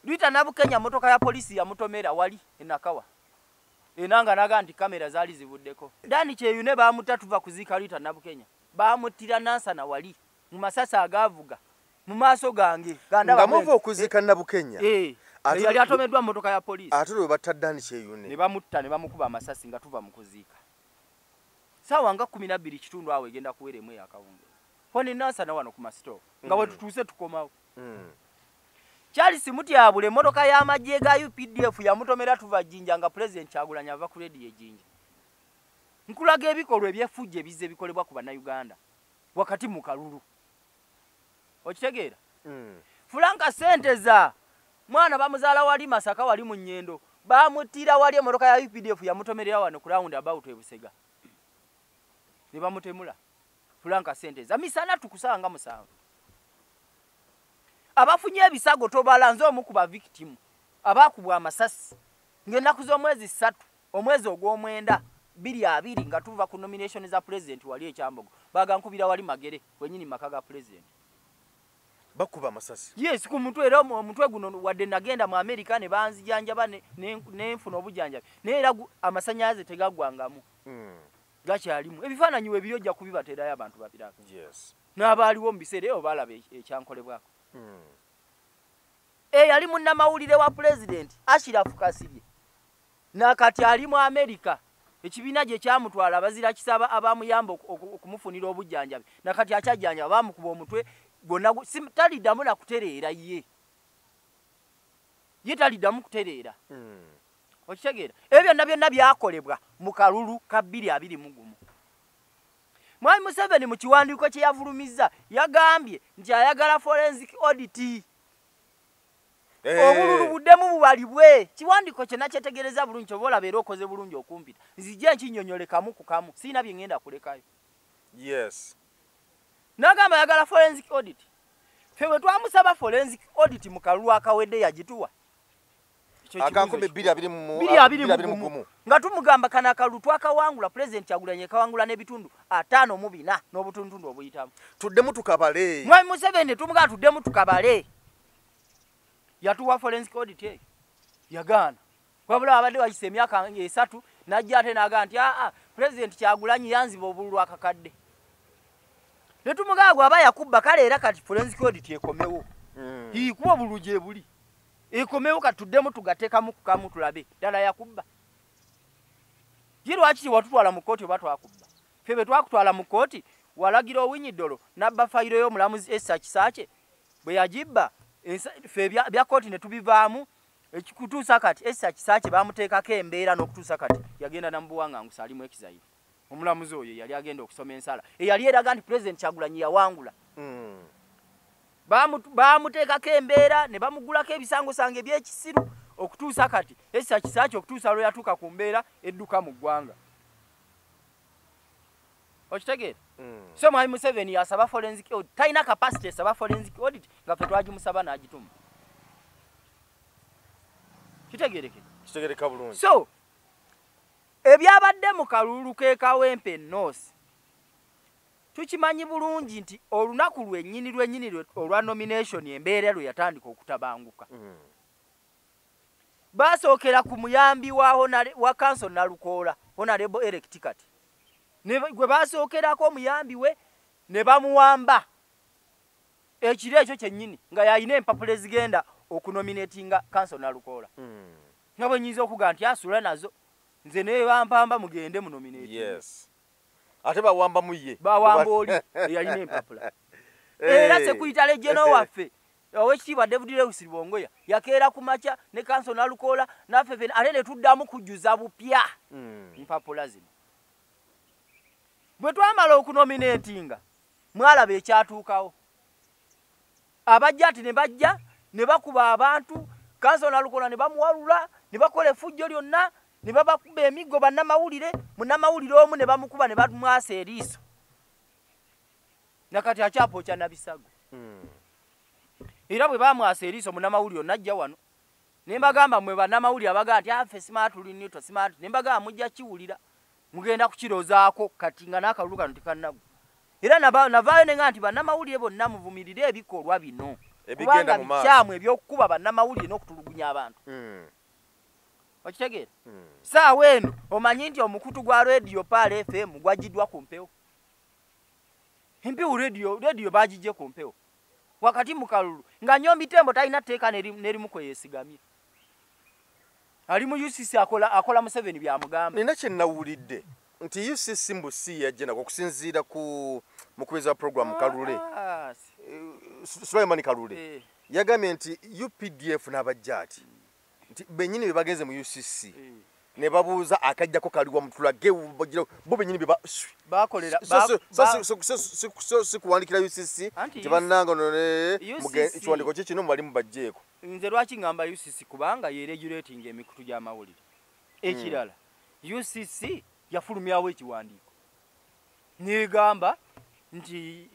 Lwita Nabukenya motoka ya polisi ya mutomera wali enakawa. Enanga naga nti kamera zaali zibuddeko. Dani Kyeyune baamutatuva kuziika Lwita Nabukenya. Baamutira Nansana wali mu masasa agaavuga mu maaso gange.
Nga muva okuziika Nabukenya.
Yali atomeddwa motoka ya polisi.
Ate lwe batta Dani Kyeyune.
Ne bamutta ne bamukuba amasasi nga tuva mu kuziika. Sawa nga 12 kitundu awo egenda kuweremu yakawunge. Honi Nansana wano ku masito. Nga we tutuuse tukomawo. Charles Mutyabule motoka y'amagye ga UPDF yamutomera tuva Jinja nga President Kyagulanyi ava ku ready ejinja. Nkulaga ebikolwa ebyefujje ebize bikolebwa ku bannayuganda wakati mu kalulu. Okitegeera? Fulanka Senteza mwana bamuzaala wali Masaka wali mu Nnyendo bamutira wali emotoka ya UPDF yamutomerera wano ku round about e Busega. Ne bamutemula. Fulanka Senteza misana tukusanga musanvu. Abafunye ebisago tobalanze omukuba victim abakubwa amasasi ng'ennaku z'omwezi 3 omwezi ogw'omwenda 2020 nga tuva ku nomination za president wali ekyambogo bagankubira wali Magere kwenyini maka ga president
bakuba amasasi.
Yes, ku mutwe era omutwe guno wadde nagenda mu America ne banzijanjaba n'enfuna obujanjabi naye era amasanyaze tegagwangamu. Gakyalimu ebifaananyi we byojja kubibaterayo abantu babirako.
Yes.
N'abaaliwo mu biseera eyo balaba ekyankolebwako. Yali munnamawulire wa president Ashirafu Kasirye nakati ali mu America ekibiina gye kyamutwala abazira kisaba abamuyamba okumufunira obujjanjabi nakati akyajjanja bamukuba omutwe gonna taliddamu na kutereera ye. ye taliddamu kutereera. Okitegeera ebyo byonna byakolebwa mu kalulu ka 2021. Mwami Museveni mu kiwandiiko kye yavulumiza yagambye nti ayagala forensic audit. Obululu buddemu bubalibwe. Kiwandiiko kye nakyetegereza bulungi kyobola beera okoze bulungi okumpita. Nzijja nkinyonyole kamu ku kamu. Siina bye ngenda kulekayo.
Yes.
Nagamba ayagala forensic audit. Ffe bwe twamusaba forensic audit mu kalulu akawedde yagituwa.
Akankome 2021
nga tumugamba kana akalulu twakawangula president Kyagulanyi kawangula n'ebitundu 54 n'obutundu obuyitamu.
Tuddemu tukabale.
Mwami Museveni tumugamba tuddemu tukabale. Yatuwa forensic audit yagaana. Wabula abadde wayise emyaka 3 najja ate naga nti president Kyagulanyi yanziba obululu akakadde. Ne tumugamba aba yakubba kale era kati forensic audit ekomewo. Kuba obululu gye buli. Ekomewo katuddemu tugateekamu ku kamu tulabe ddala yakubba. Lwaki watutwala mu kkooti oba twakubba? Ffe bwe twakutwala mu kkooti walagira Owinyiddolo n'abba fayiro y'omulamuzi Essa Kisakye bwe yagibba ffe bya kkooti ne tubivaamu ekikutuusa kati Essa Kisakye baamuteekako embeera n'okutuusa kati yagenda namubuwangangusa alimu ekizayiro. Omulamuzi oyo yali agenda okusoma ensala eyali eraga nti President Kyagulanyi yawangula. Baamuteekako embeera ne bamugulako ebisangosango eby'ekisiru okutuusa kati Essa Kisakye okutuusa lwe yatuuka ku mbeera edduka mu ggwanga. Okitegeera? So Mwami Museveni yasaba forensic audit. Talina capacity esaba forensic audit nga ffe twagimusaba n'agituma. Kitegeereke?
Kitegeereka bulungi.
So ebyabadde mu kalulu ke Kawempe North tukimanyi bulungi nti olunaku lwennyini olwa nomination embeera lwe yatandika okutabanguka. Basookera ku muyambi wa Council Nalukoola Honorable Eric Tikati. Gwe basookerako omuyambi we ne bamuwamba ekiro ekyo kyennyini nga yalina empapula ezigenda okunominatinga Council Nalukoola. Nga bwe nnyinza okuga nti asula nazo nze naye bampamba mugende mu nominating.
Yes. Ate bawamba muye.
Bawamba oli yalina empapula. Era Sekuyitale General waffe Owekitiibwa David Lewis Bongoya yakeera ku makya ne Council Nalukoola naffe ate ne tuddamu kujjuza bupya empapula zino. Bwe twamala okunominatinga mwalaba ekyatuukawo. Abajja ati ne bajja ne bakuba abantu Council Nalukoola ne bamuwalula ne bakola effujjo lyonna ne babakuba emiggo bannamawulire munnamawulire omu ne bamukuba ne bamwasa eriiso. Nakati akyapookya Nabisago. Era bwe bamwasa eriiso munnamawulire najja wano. Ne mbagamba mmwe bannamawulire abaga nti affe smart linito smart. Ne mbagamba mujja kiwulira. Mugenda kukirozaako kati nga n'akalulu kano tekannaggwa. Era navaayo ne nga nti bannamawulire bonna muvumirire ebikolwa bino.
Ebigenda mu maaso.
Kubanga ebyokukuba bannamawulire n'okutulugunya abantu. Okitegeera? Saawa eno omanyi nti omukutu gwa Radio Pal FM gwajiddwa ku mpewo. Empewo radio bagijje ku mpewo. Wakati mu kalulu nga Nyombi Tembo talina tteeka nerimu kwe yeesigamye. Ali mu UCC akola Museveni byamugamba.
Nina kye nawulidde nti UCC mbusi yajja nako okusinziira ku mukubeza program Kalule. Sulaiman Kalule. Yagambye nti UPDF n'abajjaati nti bennyini be bagenze mu UCC ne babuuza akajjako kaliwa mutulage bo bennyini be
bakolera
sikuwandikira UCC tibannanga none ekiwandiko kye kino bali mu bajjeeko.
Nze lwaki ngamba UCC kubanga ye regulating emikutu gy'amawulire. Ekirala UCC yafulumyawo ekiwandiiko negamba nti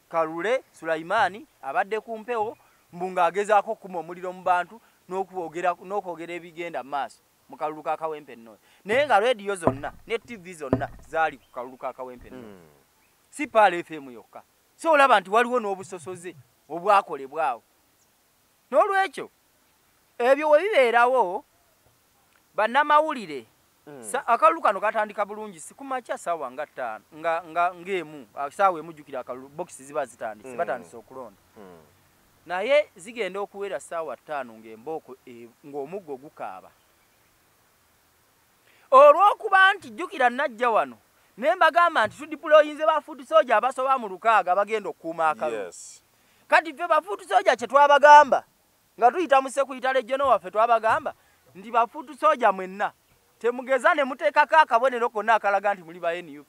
Kalule Sulaimani abadde ku mpewo mbunga agezaako okukuma omuliro mu bantu n'okwogera ebigenda maaso mu kalulu ka Kawempe North. Naye nga radio zonna ne TV zonna zaali ku kalulu ka Kawempe North. Si Pal FM yokka. So olaba nti waliwo n'obusosoze obwakolebwawo. N'olwekyo ebyo we bibeerawo bannamawulire akalulu kano katandika bulungi si kumakya ssaawa nga 5 ng'emu ssaawa emujjukira akalulu bokisi ziba zitandise batandise okulonda. Naye zigenda okuwera ssaawa 5 ng'embooko ng'omuggo gukaaba. Olw'okuba nti jjukira najja wano ne mbagamba nti tudiployinze bafuuti soja abasoba mu 600 bagenda okukuuma akalulu. Kati ffe bafuuti soja kye twabagamba nga tuyita musekuyitale jono waffe twabagamba ndi bafutu soja mwenna temugeza ne muteekako akabonero konna akalaga nti muli ba NUP.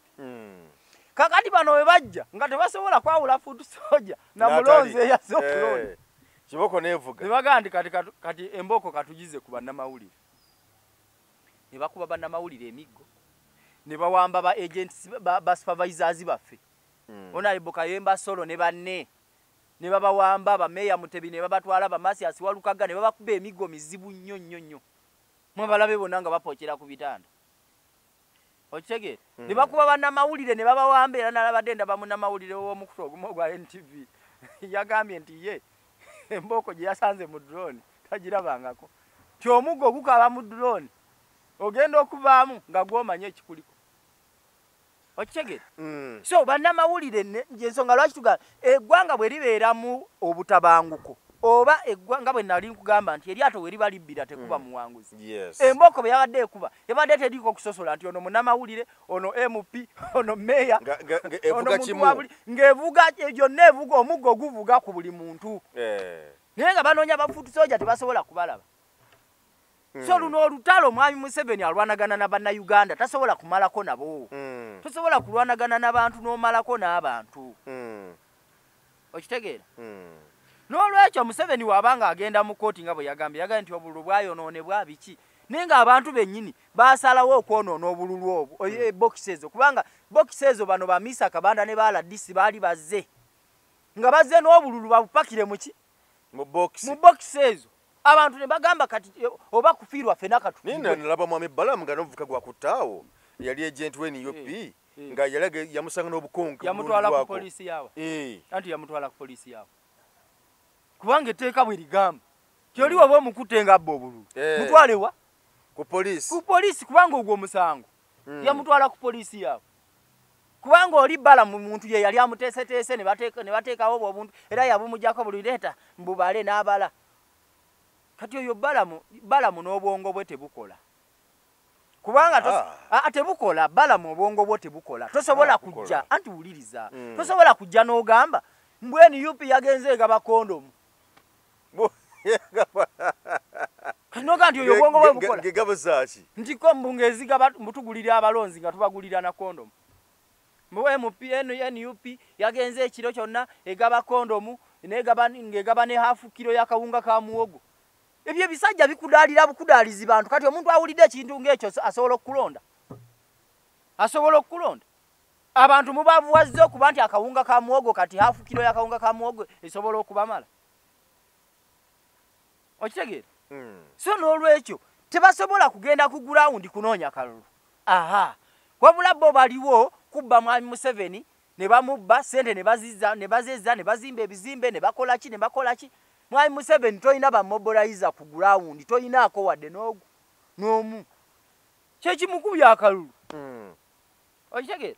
Kakati bano we bajja nga tebasobola kwawula futu soja na mulonzi eyazze okulonda.
Kiboko nevuga.
Ne bagandi kati emboko katugize ku bannamawulire. Ne bakuba bannamawulire emiggo. Ne bawamba ba agents ba supervisors baffe. Honorable Kayemba Solo ne banne. Ne babawamba ba Meya Mutebi ne babatwala ba Masias Walukaga ne babakuba emiggo mizibu nnyo nnyo nnyo. Mwe balabe bonna nga bapookera ku bitanda. Ochege ne bakuba bannamawulire ne babawamba era nalabadde ba munnamawulire w'omukutu ogumu gwa NTV. Yagambye nti ye emboko gye yasanze mu drone tagirabangako. Ti omuggo gukaba mu drone ogenda okuvaamu nga gwomanye ekikuliko. Ochege so bannamawulire nje ensonga lwaki tuga eggwanga bwe libeera mu obutabanguko oba eggwanga bwe nali nkugamba nti eryato we liba libbira tekuba muwanguzi. Emboko bwe yabadde ekuba yabadde teriko okusosola nti ono munnamawulire ono MP ono meya
evuga kimu
ng'evuga gyonna evuga omuggo guvuga ku buli muntu. Naye nga banoonya bafutu soja tebasobola kubalaba. So luno olutalo mwami Museveni alwanagana na bannayuganda tasobola kumalako nabo. Tosobola kulwanagana n'abantu n'omalako n'abantu. Okitegeera? N'olwekyo Museveni wabanga agenda mu kooti nga bwe yagambye nti obululu bwayonoonebwa biki. Naye nga abantu bennyini baasalawo okwonoona obululu obwo boxes ezo kubanga boxes ezo bano ba Misa Kabanda ne ba Ladisi baali bazze. Nga bazze n'obululu babupakire
mu box.
Mu boxes ezo. Abantu ne bagamba kati oba kufiirwa fena katu.
Nina nalaba mwami Balamu nga novuka gwa kutaawo yali agent we NUP nga yalaga yamusanga n'obukonge
yamutwala ku poliisi yawe. Anti yamutwala ku poliisi yawe. Kubanga etteeka bwe ligamba kyoli oba omukutenga abba obululu mutwale wa
ku poliisi.
Ku poliisi kubanga ogwo omusango yamutwala ku poliisi yawe. Kubanga oli Balamu muntu ye yali amuteeseteese ne bateekawo obwo obuntu era yabumujjako buli leeta mbubale n'abala. Kati oyo Balamu n'obwongo bwe tebukola. Kubanga tebukola Balamu obwongo bwe tebukola. Tosobola kujja anti wuliriza. Tosobola kujja n'ogamba mbwe NUP yagenze egaba kondomu. Kanoga nti oyo obwongo bwe bukola.
Ngegabo zaaki.
Ndiko mbungezi mutugulira abalonzi nga tubagulira na kondomu. Mbwe NUP yagenze ekiro kyonna egaba kondomu ngegaba ne hafu kilo ya kawunga ka muwogo. Ebyo bisajja bikudalira bukudaalizi bantu kati omuntu awulidde ekintu ng'ekyo asobola okulonda. Asobola okulonda. Abantu mubavuwazze okuba nti akawunga ka muwogo kati hafu kilo ya kawunga ka muwogo esobola okubamala. Okitegeera? So n'olwekyo tebasobola kugenda ku ground kunoonya kalulu. Wabula bo baliwo kubba mwami Museveni ne bamubba sente ne bazizza ne bazimba ebizimbe ne bakola ki. Mwami Museveni toyina ba mobilizer ku ground toyinaako wadde n'omu. Kyekimukubya akalulu. Okitegeera?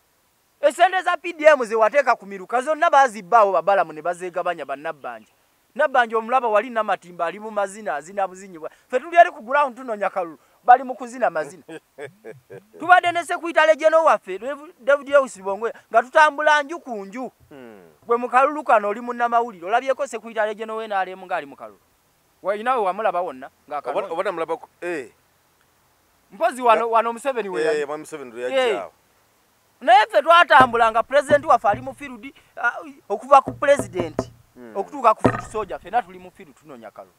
Esente za PDM ze wateeka ku miruka zonna bazibbaawo babalamu ne bazeegabanya bannabbanja. Nabbanja omulaba wali namatimba ali mu mazina azina buzinyibwa. Ffe tuli eri ku ground tunoonya kalulu bali mu kuzina mazina. Tubadde ne Sekuyitale Jeno waffe David Lewis Bongwe nga tutambula nju ku nju. Gwe mu kalulu kano oli munnamawulire olabyeko Sekuyitale Jeno we n'alemu ng'ali mu kalulu. Wayinawe wamulaba wonna ng'akalulu.
Obona mulaba
mpozi wano Museveni we yali.
Museveni yajjaawo.
Naye ffe twatambula nga president waffe ali mu field okuva ku president okutuuka ku foot soldier fena tuli mu field tunoonya kalulu.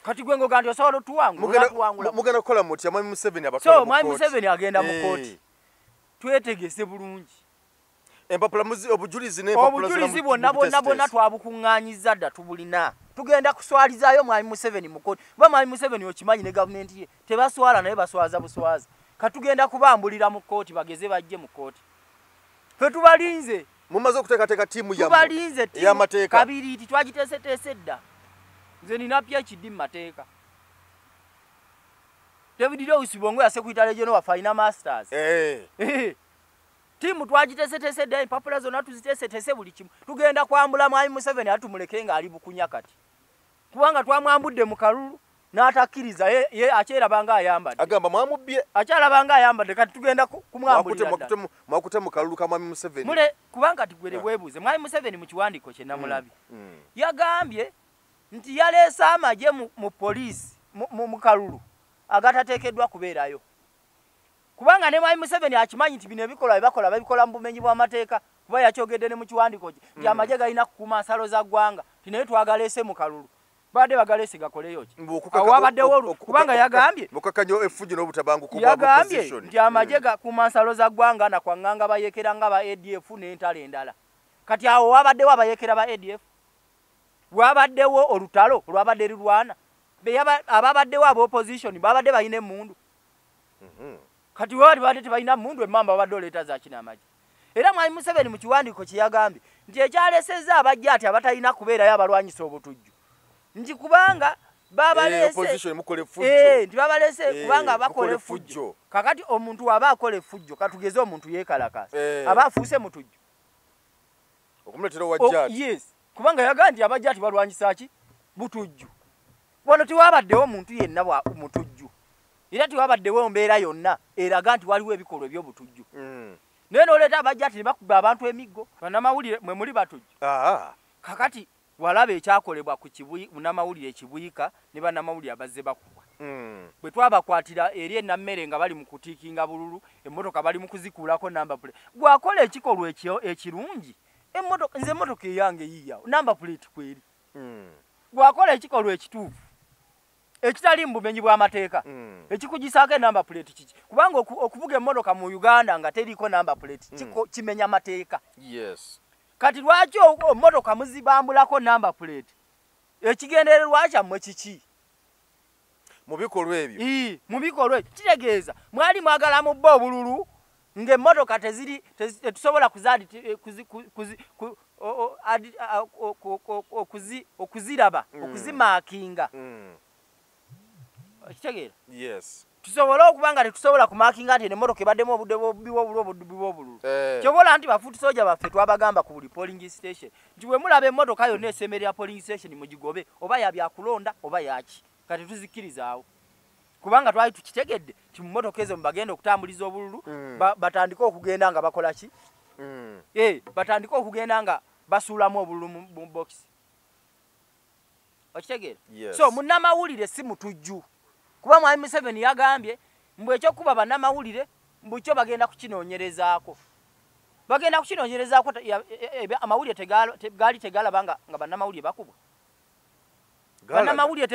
Kati gwe ngoga nti osobola tuwangula.
Mugenda kukola mutya mwami Museveni abatwala mu kooti.
So mwami Museveni agenda mu kooti. Twetegese bulungi.
Empapula obujulizi n'empapula
obujulizi bonna twabukuŋŋaanyiza dda tubulina. Tugenda kuswalizaayo mwami Museveni mu kooti. Kuba mwami Museveni okimanyi ne gavumenti ye tebaswala naye baswaza buswaza. Katugenda kubambulira mu kooti bageze bajje mu kooti. Ffe tubalinze.
Mumaze okuteekateeka ttiimu yammwe.
Tubalinze
y'amateeka.
Kabiri twagiteeseteese dda. Nze nina PhD mu mateeka. David Lewis Bongwe Sekuyitale Jeno waffe alina masters. Ttiimu twagiteeseteese dda empapula zonna tuziteeseteese buli kimu. Tugenda kwambula mwami Museveni atumuleke nga ali bukunya kati. Kubanga twamwambudde mu kalulu n'atakkiriza ye akyerabanga ayambadde.
Agamba mwamubbye.
Akyalabanga ayambadde kati tugenda kumwambulira.
Mwakute mu kalulu ka mwami Museveni.
Kubanga tigwere bwebuuze. Mwami Museveni mu kiwandiiko kye namulabye. Yagambye nti yaleese amagye mu poliisi mu kalulu agatateekeddwa kubeerayo kubanga ne Mwai Museveni akimanyi nti bino ebikolwa bakola babikola mu bumenyi bw'amateeka kuba yakyogedde ne mu kiwandiiko kye nti amagye galina kukuuma nsalo za ggwanga ti naye twagaleese mu kalulu badde bagaleese gakoleyo ki awabaddewo kubanga yagambye
mukakanyo effujo n'obutabanguko
bwa opposition nti amagye gakuuma nsalo za ggwanga nakwanganga bayekera nga ba ADF n'entalo endala kati awo wabaddewo abayekera ba ADF wabaddewo olutalo olwabadde lirwana ababaddewo aba opposition babadde balina emmundu kati wali badde tebalina emmundu emmamba babadde oleeta za kinamagye era Mwai Museveni mu kiwandiiko kye yagambye nti ekyaleseza abajja ati abatalina kubeerayo abalwanyisa obutujju nti kubanga babalese nti babalese kubanga bakole fujjo kakati omuntu aba akole fujjo katugeze omuntu yeekalakasa aba afuuse mutujju
okumuletera wajjati
yes kubanga yagambye nti abajja ati balwanyisa ki butujju wano tiwabaddewo omuntu yenna bwa mutujju era tiwabaddewo mbeera yonna eraga nti waliwo ebikolwa eby'obutujju naye n'oleeta abajja ati ne bakuba abantu emiggo bannamawulire mwe muli batujju kakati walaba ekyakolebwa ku munnamawulire ekibuyika ne bannamawulire abazze bakubwa bwe twabakwatira eri ennammere nga bali mu kutiikinga bululu emmotoka bali mu kuzikuulako namba plate gwakola ekikolwa ekirungi nze emmotoka eyange yiyawo namba plate kweri gwakola ekikolwa ekituufu ekitali mu bumenyi bw'amateeka ekikugisaako enamba plate kiki kubanga okuvuga emmotoka mu Uganda nga teriiko namba plate kimenya amateeka kati lwaki emmotoka muzibambulako namba plate ekigendererwa kyammwe kiki
mu bikolwa ebyo
mu bikolwa ebyo kitegeeza mwali mwagala mubba obululu ng'emmotoka tetusobola okuziraba okuzimaakinga kitegeera tusobola okuba nga tetusobola kumaakinga nti emmotoka ebaddemu obudde bw'obululu kyobola nti bafuuti soja baffe twabagamba ku buli polling station nti bwe mulaba emmotoka yonna esemerera polling station mugigobe oba yabyakulonda oba yaki kati tuzikirizaawo kubanga twali tukitegedde nti mu mmotoka ezo mubagenda okutambuliza obululu batandike okugenda nga bakola ki batandike okugenda nga basuulamu obululu mu bokisi okitegeera so munnamawulire si mutujju kuba Mwai Museveni yagambye mbwe ekyokuba bannamawulire mbukyo bagenda kukinoonyerezaako amawulire tegaali tegalaba nga bannamawulire bakubwa bannamawulire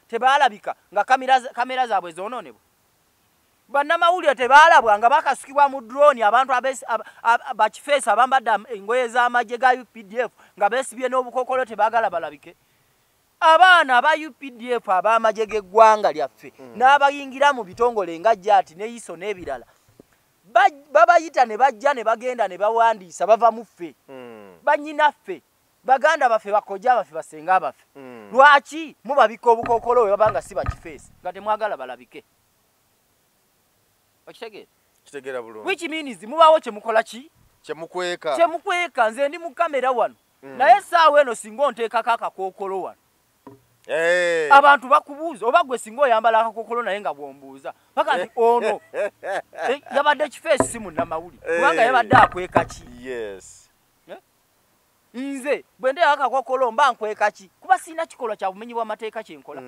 tebaalabika nga kamera zaabwe zoonoonebwa bannamawulire tebaalabwa nga bakasukibwa mu drone abantu bakifeesi abambadde engoye z'amagye ga UPDF nga beesibye n'obukokolo tebaagala balabike abaana aba UPDF ab'amagye g'eggwanga lyaffe n'abayingira mu bitongole nga Jati ne Iso n'ebirala babayita ne bajja ne bagenda ne bawandiisa bava mu ffe bannyinaffe baganda baffe bakojja baffe basenga baffe lwaki mubabika obukokolo we babanga si bakifeesi nga temwagala balabike
okitegeera bulungi
which means mubawo kyemukola ki kyemukweka nze ndi mu kamera wano naye essaawa eno singa onteekako akakookolo wano abantu bakubuuza oba gwe singa oyambala akakokolo naye nga bwombuuza paka nti ono yabadde kifeesi si munnamawulire kubanga yabadde akweka ki nze bwe ndeeka akakokolo mba nkweka ki kuba sirina kikolwa kya bumenyi bw'amateeka kyenkola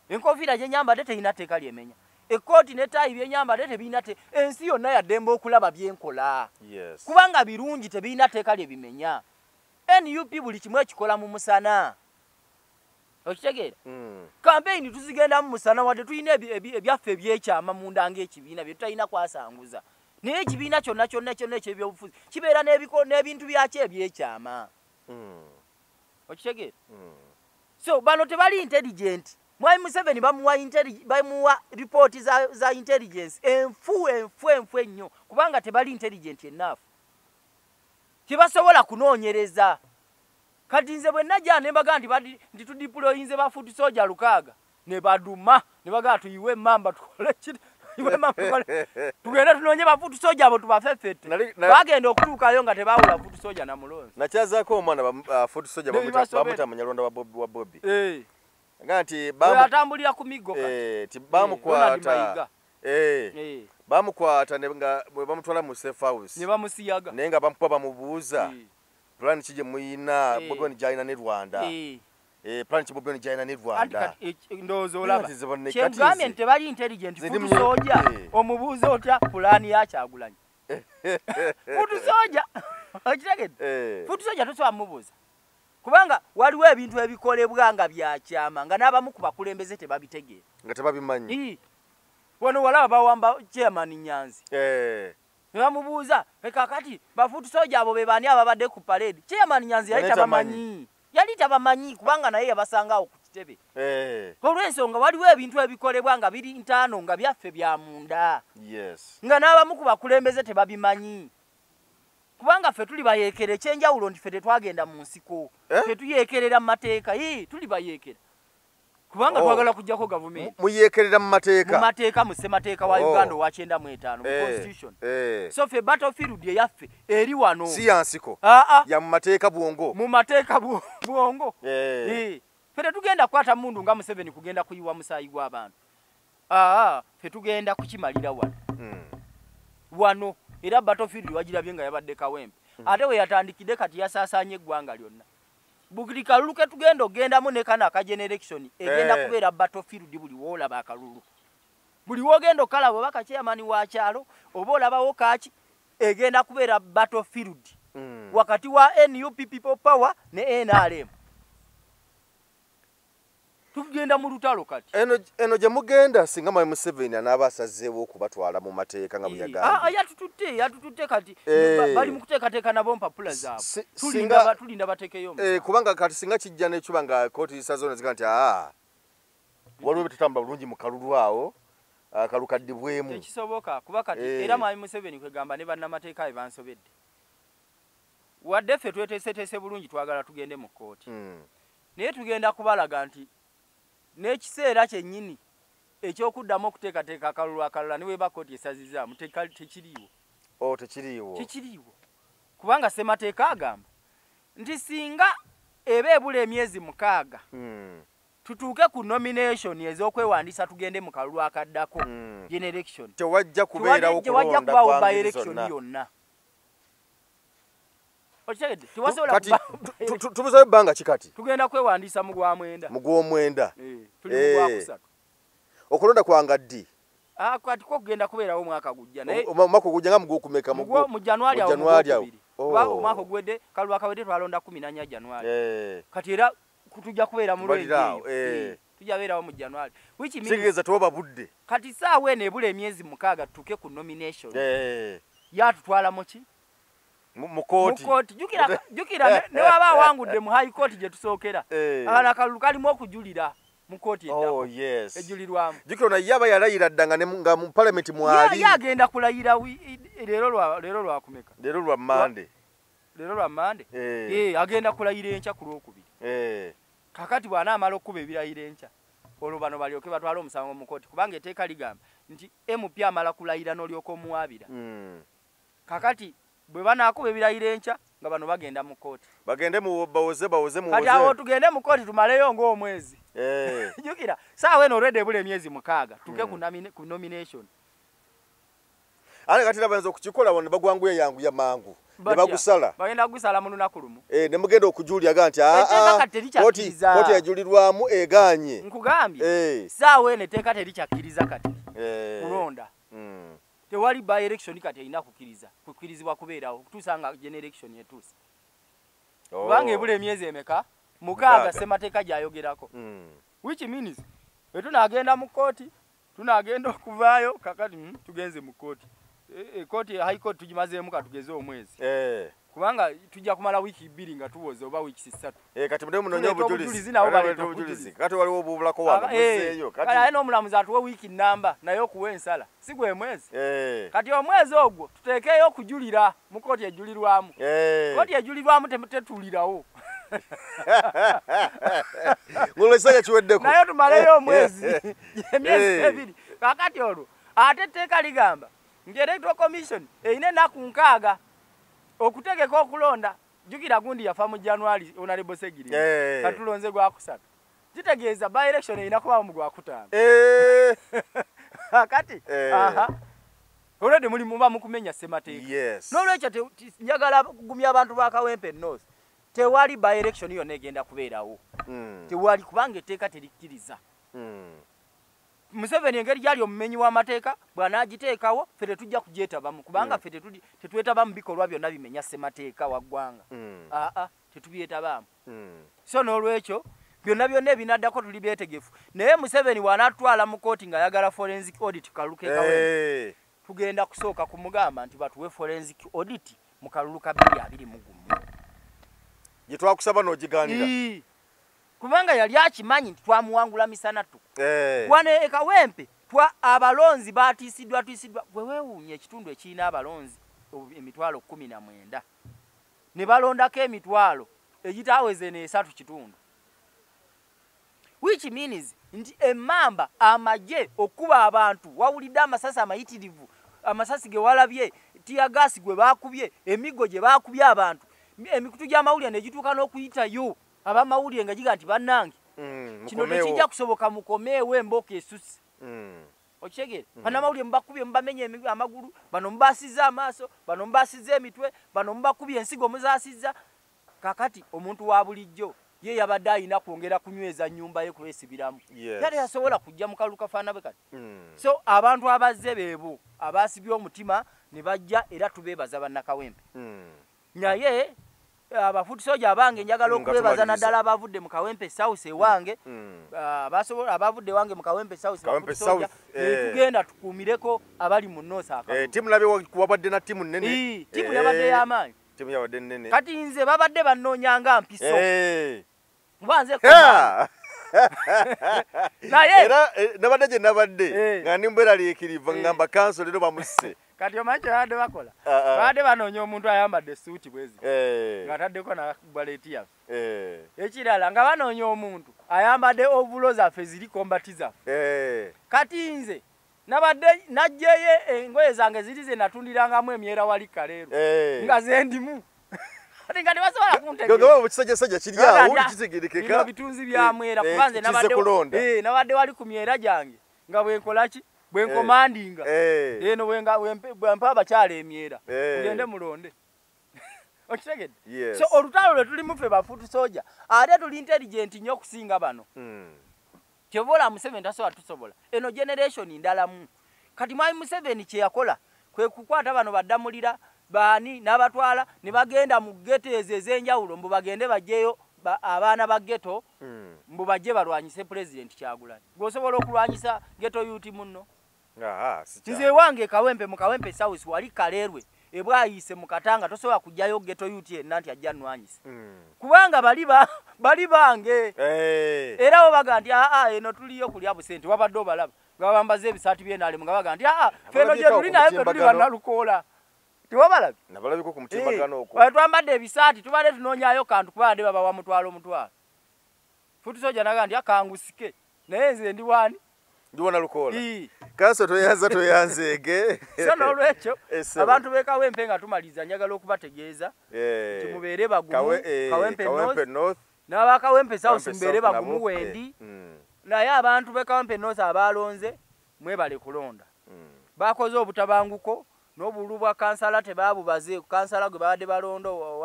enkofiira gye nyambadde terina tteeka lyemenya ekkooti n'ettaayi bye nyambadde tebirina ensi yonna yaddembe okulaba byenkola kubanga birungi tebirina tteeka lye bimenya NUP buli kimu ekikola mu musana okitegeera campaign tuzigenda mu musana wadde tulina ebyaffe ebyekyama munda ng'ekibiina bye tutalina kwasanguza naye ekibiina kyonna ekyebyobufuzi kibeera n'ebintu byakyo ebyekyama okitegeera so bano tebali intelligent Mwai Museveni bamuwa ripooti za intelligence enfu ennyo kubanga tebali intelligent enough tebasobola kunoonyereza kati nze bwe najja ne mbaga nti tudiployinze bafuuti soja 600 ne baduma ne baga tuyiwe mamba tukole kiti tugenda tunoonye bafuuti soja abo tubafeffette bagenda okutuukayo nga tebaawula fuuti soja na mulonzi
nakyazaako omwana fuuti soja bamutamanya Lwanda wa Bobby nga nti
atambulira ku miggo
ti bamukwata bamukwata nga bwe bamutwala mu safe house
ne bamusiyaga
naye nga bamukuba bamubuuza plan kije muyina bwegoni gyalina ne Rwanda Planet Bobi Jaina ni Rwanda.
Ndozo olaba. Kyengambye nti tebali intelligent futu soja omubuuza otya pulaani ya Kyagulanyi. Futu soja. Okitegedde? Futu soja tosobola mubuuza. Kubanga waliwo ebintu ebikolebwa nga bya kyama nga n'abamu ku bakulembeze tebabitegeera.
Nga tebabimanyi.
Wano walaba bawamba chairman Nyanzi. Bamubuuza kakati bafutu soja abo be bani ababadde ku parade. Chairman Nyanzi yali tabamanyi. Yali tabamanyi kubanga naye yabasanga ku kitebe. Olw'ensonga waliwo ebintu ebikolebwa nga biri intano nga byaffe bya munda.
Yes.
Nga n'abamu ku bakulembeze tebabimanyi. Kubanga ffe tuli bayeekere ekyenjawulo nti ffe tetwagenda mu nsiko. Ffe tuyeekerera mu mateeka. Tuli bayeekera. Kubanga twagala kujjako government.
Muyeekerera mu mateeka.
Mu mateeka mu ssemateeka wa Uganda wa 95 mu constitution. So ffe battlefield yaffe eri wano.
Si ya nsiko. Ya mu mateeka bwongo.
Mu mateeka bwongo. Ffe tetugenda kwata mundu nga Museveni kugenda kuyiwa musaayi gw'abantu. Ffe tugenda kukimalira wano. Wano era battlefield wagirabye nga yabadde Kawempe. Ate we yatandikidde kati yasaasaanye eggwanga lyonna. Bukiri kalulu ke tugenda ogendamu ne kana ka generation egenda kubeera battlefield buli wolaba akalulu. Buli wogenda okalaba baka chairman wa kyalo oba olabawo kaaki egenda kubeera battlefield. Wakati wa NUP People Power ne NRM. Tugenda mu lutalo kati.
Eno gye mugenda singa Mwai Museveni anaabasazeewo okubatwala mu mateeka nga buyagambye.
Yatututte kati bali mu kuteekateeka nabo mpapula zaabwe. Tulinda bateekeyo.
Kubanga kati singa kijja n'ekyuba nga kooti zisazoona ziga nti waliwo betutambula bulungi mu kalulu awo kalukaddibwemu.
Tekisoboka kuba kati era Mwai Museveni kwegamba ne bannamateeka be bansobedde. Wadde ffe tweteeseteese bulungi twagala tugende mu kooti. Naye tugenda kubalaga nti n'ekiseera kyennyini ekyokuddamu okuteekateeka akalulu akalala ne weeba kooti esazizaamu tekiriiwo. Tekiriiwo. Kubanga ssemateeka agamba nti singa eba ebula emyezi 6 tutuuke ku nomination ez'okwewandiisa tugende mu kalulu akaddako generation.
Tewajja kubeerawo kulonda
kwa election yonna.
Tubuzayo ebbanga kikati.
Tugenda kwewandiisa mu gw'omwenda.
Mu gw'omwenda.
Tuli mu gwakusatu.
Okulonda kwanga ddi?
Kati ko kugenda kubeerawo omwaka gujja.
Omwaka gujja nga mugwokumeka
mu January awo. Omwaka ogwedde kalulu akawedde twalonda 14 January. Kati era tujja kubeera mu lwenge. Tujja beerawo mu January. Which means
Sigeza tuba budde.
Kati saawe ne ebula emyezi 6 tuke ku nomination. Yatutwala mu ki?
Mu kooti.
Jukira ne waba wangudde mu high court gye tusookera. Abana kalulu kalimu okujulira mu kooti eddako.
Yes.
Ejulirwamu.
Jukira yaba yalayira ddanga nga mu parliament mwali.
Yagenda kulayira leero lwa kumeka.
Leero lwa Monday.
Agenda kulayira enkya ku Lwokubiri. Kakati bwana amala okuba ebirayira enkya. Olwo bano balyoke batwala omusango mu kooti kubanga etteeka ligamba nti MP amala kulayira n'olyoka omuwaabira. Kakati bwe banaakuba ebirayiro enkya nga bano bagenda mu kooti.
Bagende mu bawoze mu
kati awo tugende mu kooti tumaleyo ng'omwezi. Jukira saawe eno olwedde ebula emyezi 6 tuke ku nomination.
Ale kati nabayinza okukikola wano ne bagwanguya yangu ya mangu. Ne bagusala.
Bagenda kugusala mu lunaku lumu.
Ne mugenda okujulya ga nti kooti yajulirwamu eganye.
Nkugambye saawe eno etteeka terikyakiriza kati kulonda. Tewali by election kati ina kukirizibwa kubeerawo kutuusa nga generation etuuse. Kubanga ebula emyezi emeka 6 ssemateeka gyayogerako. Which means tunagenda mu kooti tunagenda okuvaayo kakati tugenze mu kooti. Kooti high court tugimazeemu katugeze omwezi. Kubanga tujja kumala wiki 2 nga tuwoze oba wiki 3.
Kati mudde munonye obujulizi. Kati waliwo obubulako wano muzeeyo.
Kati ayina omulamuzi atuwe wiki namba naye okuwa ensala. Si gwe mwezi. Kati omwezi ogwo tuteekeyo okujulira mu kooti ejulirwamu. Kooti ejulirwamu tetuulirawo.
Ngolesa kiweddeko.
Naye tumaleyo omwezi. Emyezi 2. Kakati olwo ate etteeka ligamba nti Electoral Commission eyina ennaku 6 okutegeka okulonda. Jukira gundi yafa mu January Honorable Segiri. Katulonze gwakusatu. Kitegeeza by election eyina kuba mu gwakutaano. Kati olwedde muli muba mukumenya ssemateeka.
Yes.
N'olwekyo njagala kugumya abantu ba Kawempe North tewali by election yonna egenda kubeerawo. Tewali kubanga etteeka terikkiriza. Museveni engeri gyali omumenyi w'amateeka bw'anaagiteekawo ffe tetujja kugyetabamu kubanga ffe tetwetabamu bikolwa byonna bimenya ssemateeka wa ggwanga. Tetubyetabamu. So n'olwekyo byonna ebinaddako tuli beetegefu. Naye Museveni bw'anaatwala mu kooti ng'ayagala forensic audit Kalulu ke Kawempe, tugenda kusooka kumugamba nti batuwe forensic audit mu Kalulu ka 2021.
Gye twakusaba n'ogigaanira.
Kubanga yali akimanyi nti twamuwangula misana tu. Wane e Kawempe abalonzi baatiisiddwa bwe weewuunye ekitundu ekirina abalonzi emitwalo 19 ne balondako emitwalo egitaaweze n'esatu kitundu. Which means nti emmamba amagye okuba abantu wawulidde amasasi amayitirivu, amasasi ge walabye, tiyagasi gwe baakubye, emigo gye baakubye abantu, emikutu gy'amawulire ne gituuka n'okuyitayo abamawulire nga giga nti bannange kino tekijja kusoboka, mukomeewo embooko esusse. Okitegeera? Bannamawulire mubakubye mubamenye amagulu, bano mubaasizza amaaso, bano mubaasizza emitwe, bano mubakubye ensigo muzaasizza. Kakati omuntu wa bulijjo ye yabadde ayina kwongera kunyweza nnyumba ye kwesibiramu. Yali yasobola kujja mu Kalulu kafaana bwe kati. So abantu abazze beebo abaasibye omutima ne bajja era tubeebaza bannakawempe. Naye abafuti soja abange njagala okubeebaza naddala abavudde mu Kawempe South ewange, abavudde wange mu Kawempe South soja, tugenda tukuumireko abali mu North Akawempe.
Timu labye wabadde na timu nnene.
Timu yabadde y'amaanyi.
Timu yabadde nnene.
Kati nze babadde bannoonyanga mpiso. Mbanze naye
era nabadde gye nabadde nga nimbeera liikiriva ngamba kanso leero bamusse.
Kati omanyi kye babadde bakola? Babadde banoonya omuntu ayambadde suuti bwezi ng'ataddeko na baleti yaffe. Ekirala nga banoonya omuntu ayambadde ovulo zaffe ziri kombati zaffe. Kati nze nabadde najjeyo engoye zange ziri ze natundirangamu emyera wali kaleero nga ze ndimu. Kati nga tebasobola kuntegeera.
Ekisajjasajja kiri awo kitegerekeka.
Bino bitunzi bya mwera kubanze nabadde wali ku myera gyange nga bwenkola ki bwenkomandinga eno bwempa abakyala emyera tugende mulonde. Okitegedde? So olutalo lwe tulimu ffe bafuuti soja ate tuli intelligent nnyo okusinga bano. Kyobola Museveni tasobola tusobola. Eno generation ndalamu. Kati Mwami Museveni kye yakola kwe kukwata bano baddamulira baani n'abatwala ne bagenda mu ghetto ez'enjawulo mbu bagende bajjeyo abaana ba ghetto mbu bajje balwanyise President Kyagulanyi. Gwosobola okulwanyisa ghetto youth munno? Nze wange Kawempe mu Kawempe South wali kaleerwe ebwayise mu Katanga tosobola kujjayo ghetto youth yenna nti ajja nnwanyise. Kubanga bali bange. Era bo baga nti eno tuliyo kulya busente wabadde obalaba nga bambaze ebisaati by'enaalemu nga baga nti feno gye tuli naye ffe tuli bannalukoola. Tiwabalabi?
Nabalabiko ku mutimbagano okwo.
Bwe twambadde ebisaati tubadde tunoonyaayo kantu kubadde babawa omutwalo. Futi soja naga nti akangusike naye nze ndi wani?
Ndi Wanalukoola. Kanso toyanzeege.
So n'olwekyo abantu b'e Kawempe nga tumaliza njagala okubategeeza nti mubeere bagumu Kawempe North n'aba Kawempe South mubeere bagumu wendi. Naye abantu b'e Kawempe North abalonze mwebale kulonda. Bakoze obutabanguko n'obulu bwa kansala tebabubaze kansala gwe babadde balondo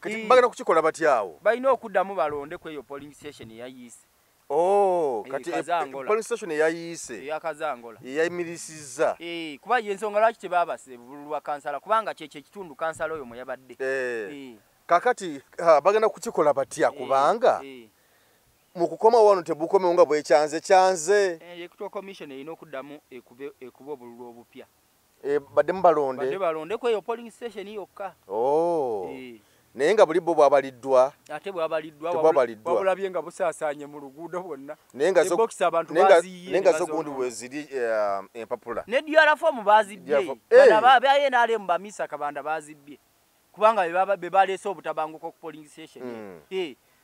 kati bagenda kukikola batyawo
balina okuddamu balonde ku eyo polling station eyayiise.
Kati polling station eyayiise
eyakazangola
eyayimirisizza
kuba y'ensonga lwaki tebabase obulu bwa kansala kubanga kyekyo ekitundu kansala oyo mwe yabadde.
Kakati bagenda kukikola batya kubanga mu kukoma wano tebukomewo nga bwekyanze
electoral commission erina okuddamu ekuba obululu obupya.
Badde
balonde ku eyo polling station yokka.
Naye nga buli bo bwabaliddwa
ate bwabaliddwa wabulabye nga busaasaanye mu luguudo bwonna.
Naye nga zo gundi bwe ziri empapula.
Ne DRFM bazibbye. Baye n'ale mu bamisa kabanda bazibbye. Kubanga be baleese obutabanguko ku polling station.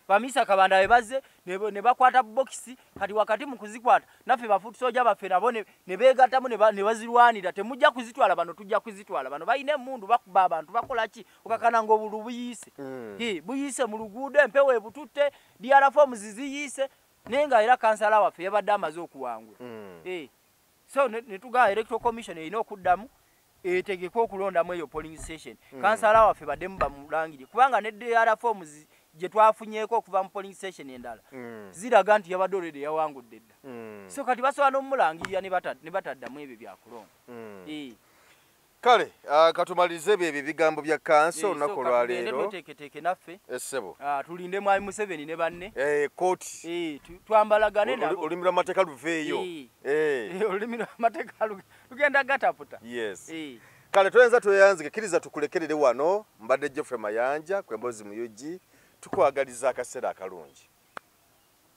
Bamisa kabanda bebaze ne bakwata bokisi kati wakati mu kuzikwata naffe bafuuti soja baffe nabo ne beegattamu ne bazirwanira temujja kuzitwala bano tujja kuzitwala bano balina emmundu bakuba abantu bakola ki okakana ng'obulu buyise buyise mu luguudo empewo ebututte DRFM ziyise naye nga era kansala waffe yabadde amaze okuwangula. So ne tugaa electoral commission erina okuddamu etegeka okulondamu eyo polling station kansala waffe baddemu bamulangire kubanga ne DRFM gye twafunyeeko okuva mu polling station endala ziraga nti yabadde olwedde yawangudde dda so kati basobola n'omulangirira ne bataddamu ebyo byakulongo
kale katumalize ebyo ebigambo bya kanso olunaku olwaleero
tweteeketeeke naffe
essebo
tulinde mwami Museveni ne banne
kooti
twambalagane nabo
olulimi lw'amateeka luveeyo
olulimi lw'amateeka lugenda gataputa
yes kale toyenza tweyanzike kkiriza tukulekerere wano mbadde Geoffrey Mayanja kw'emboozi mu UG tukwagaliza akaseera akalungi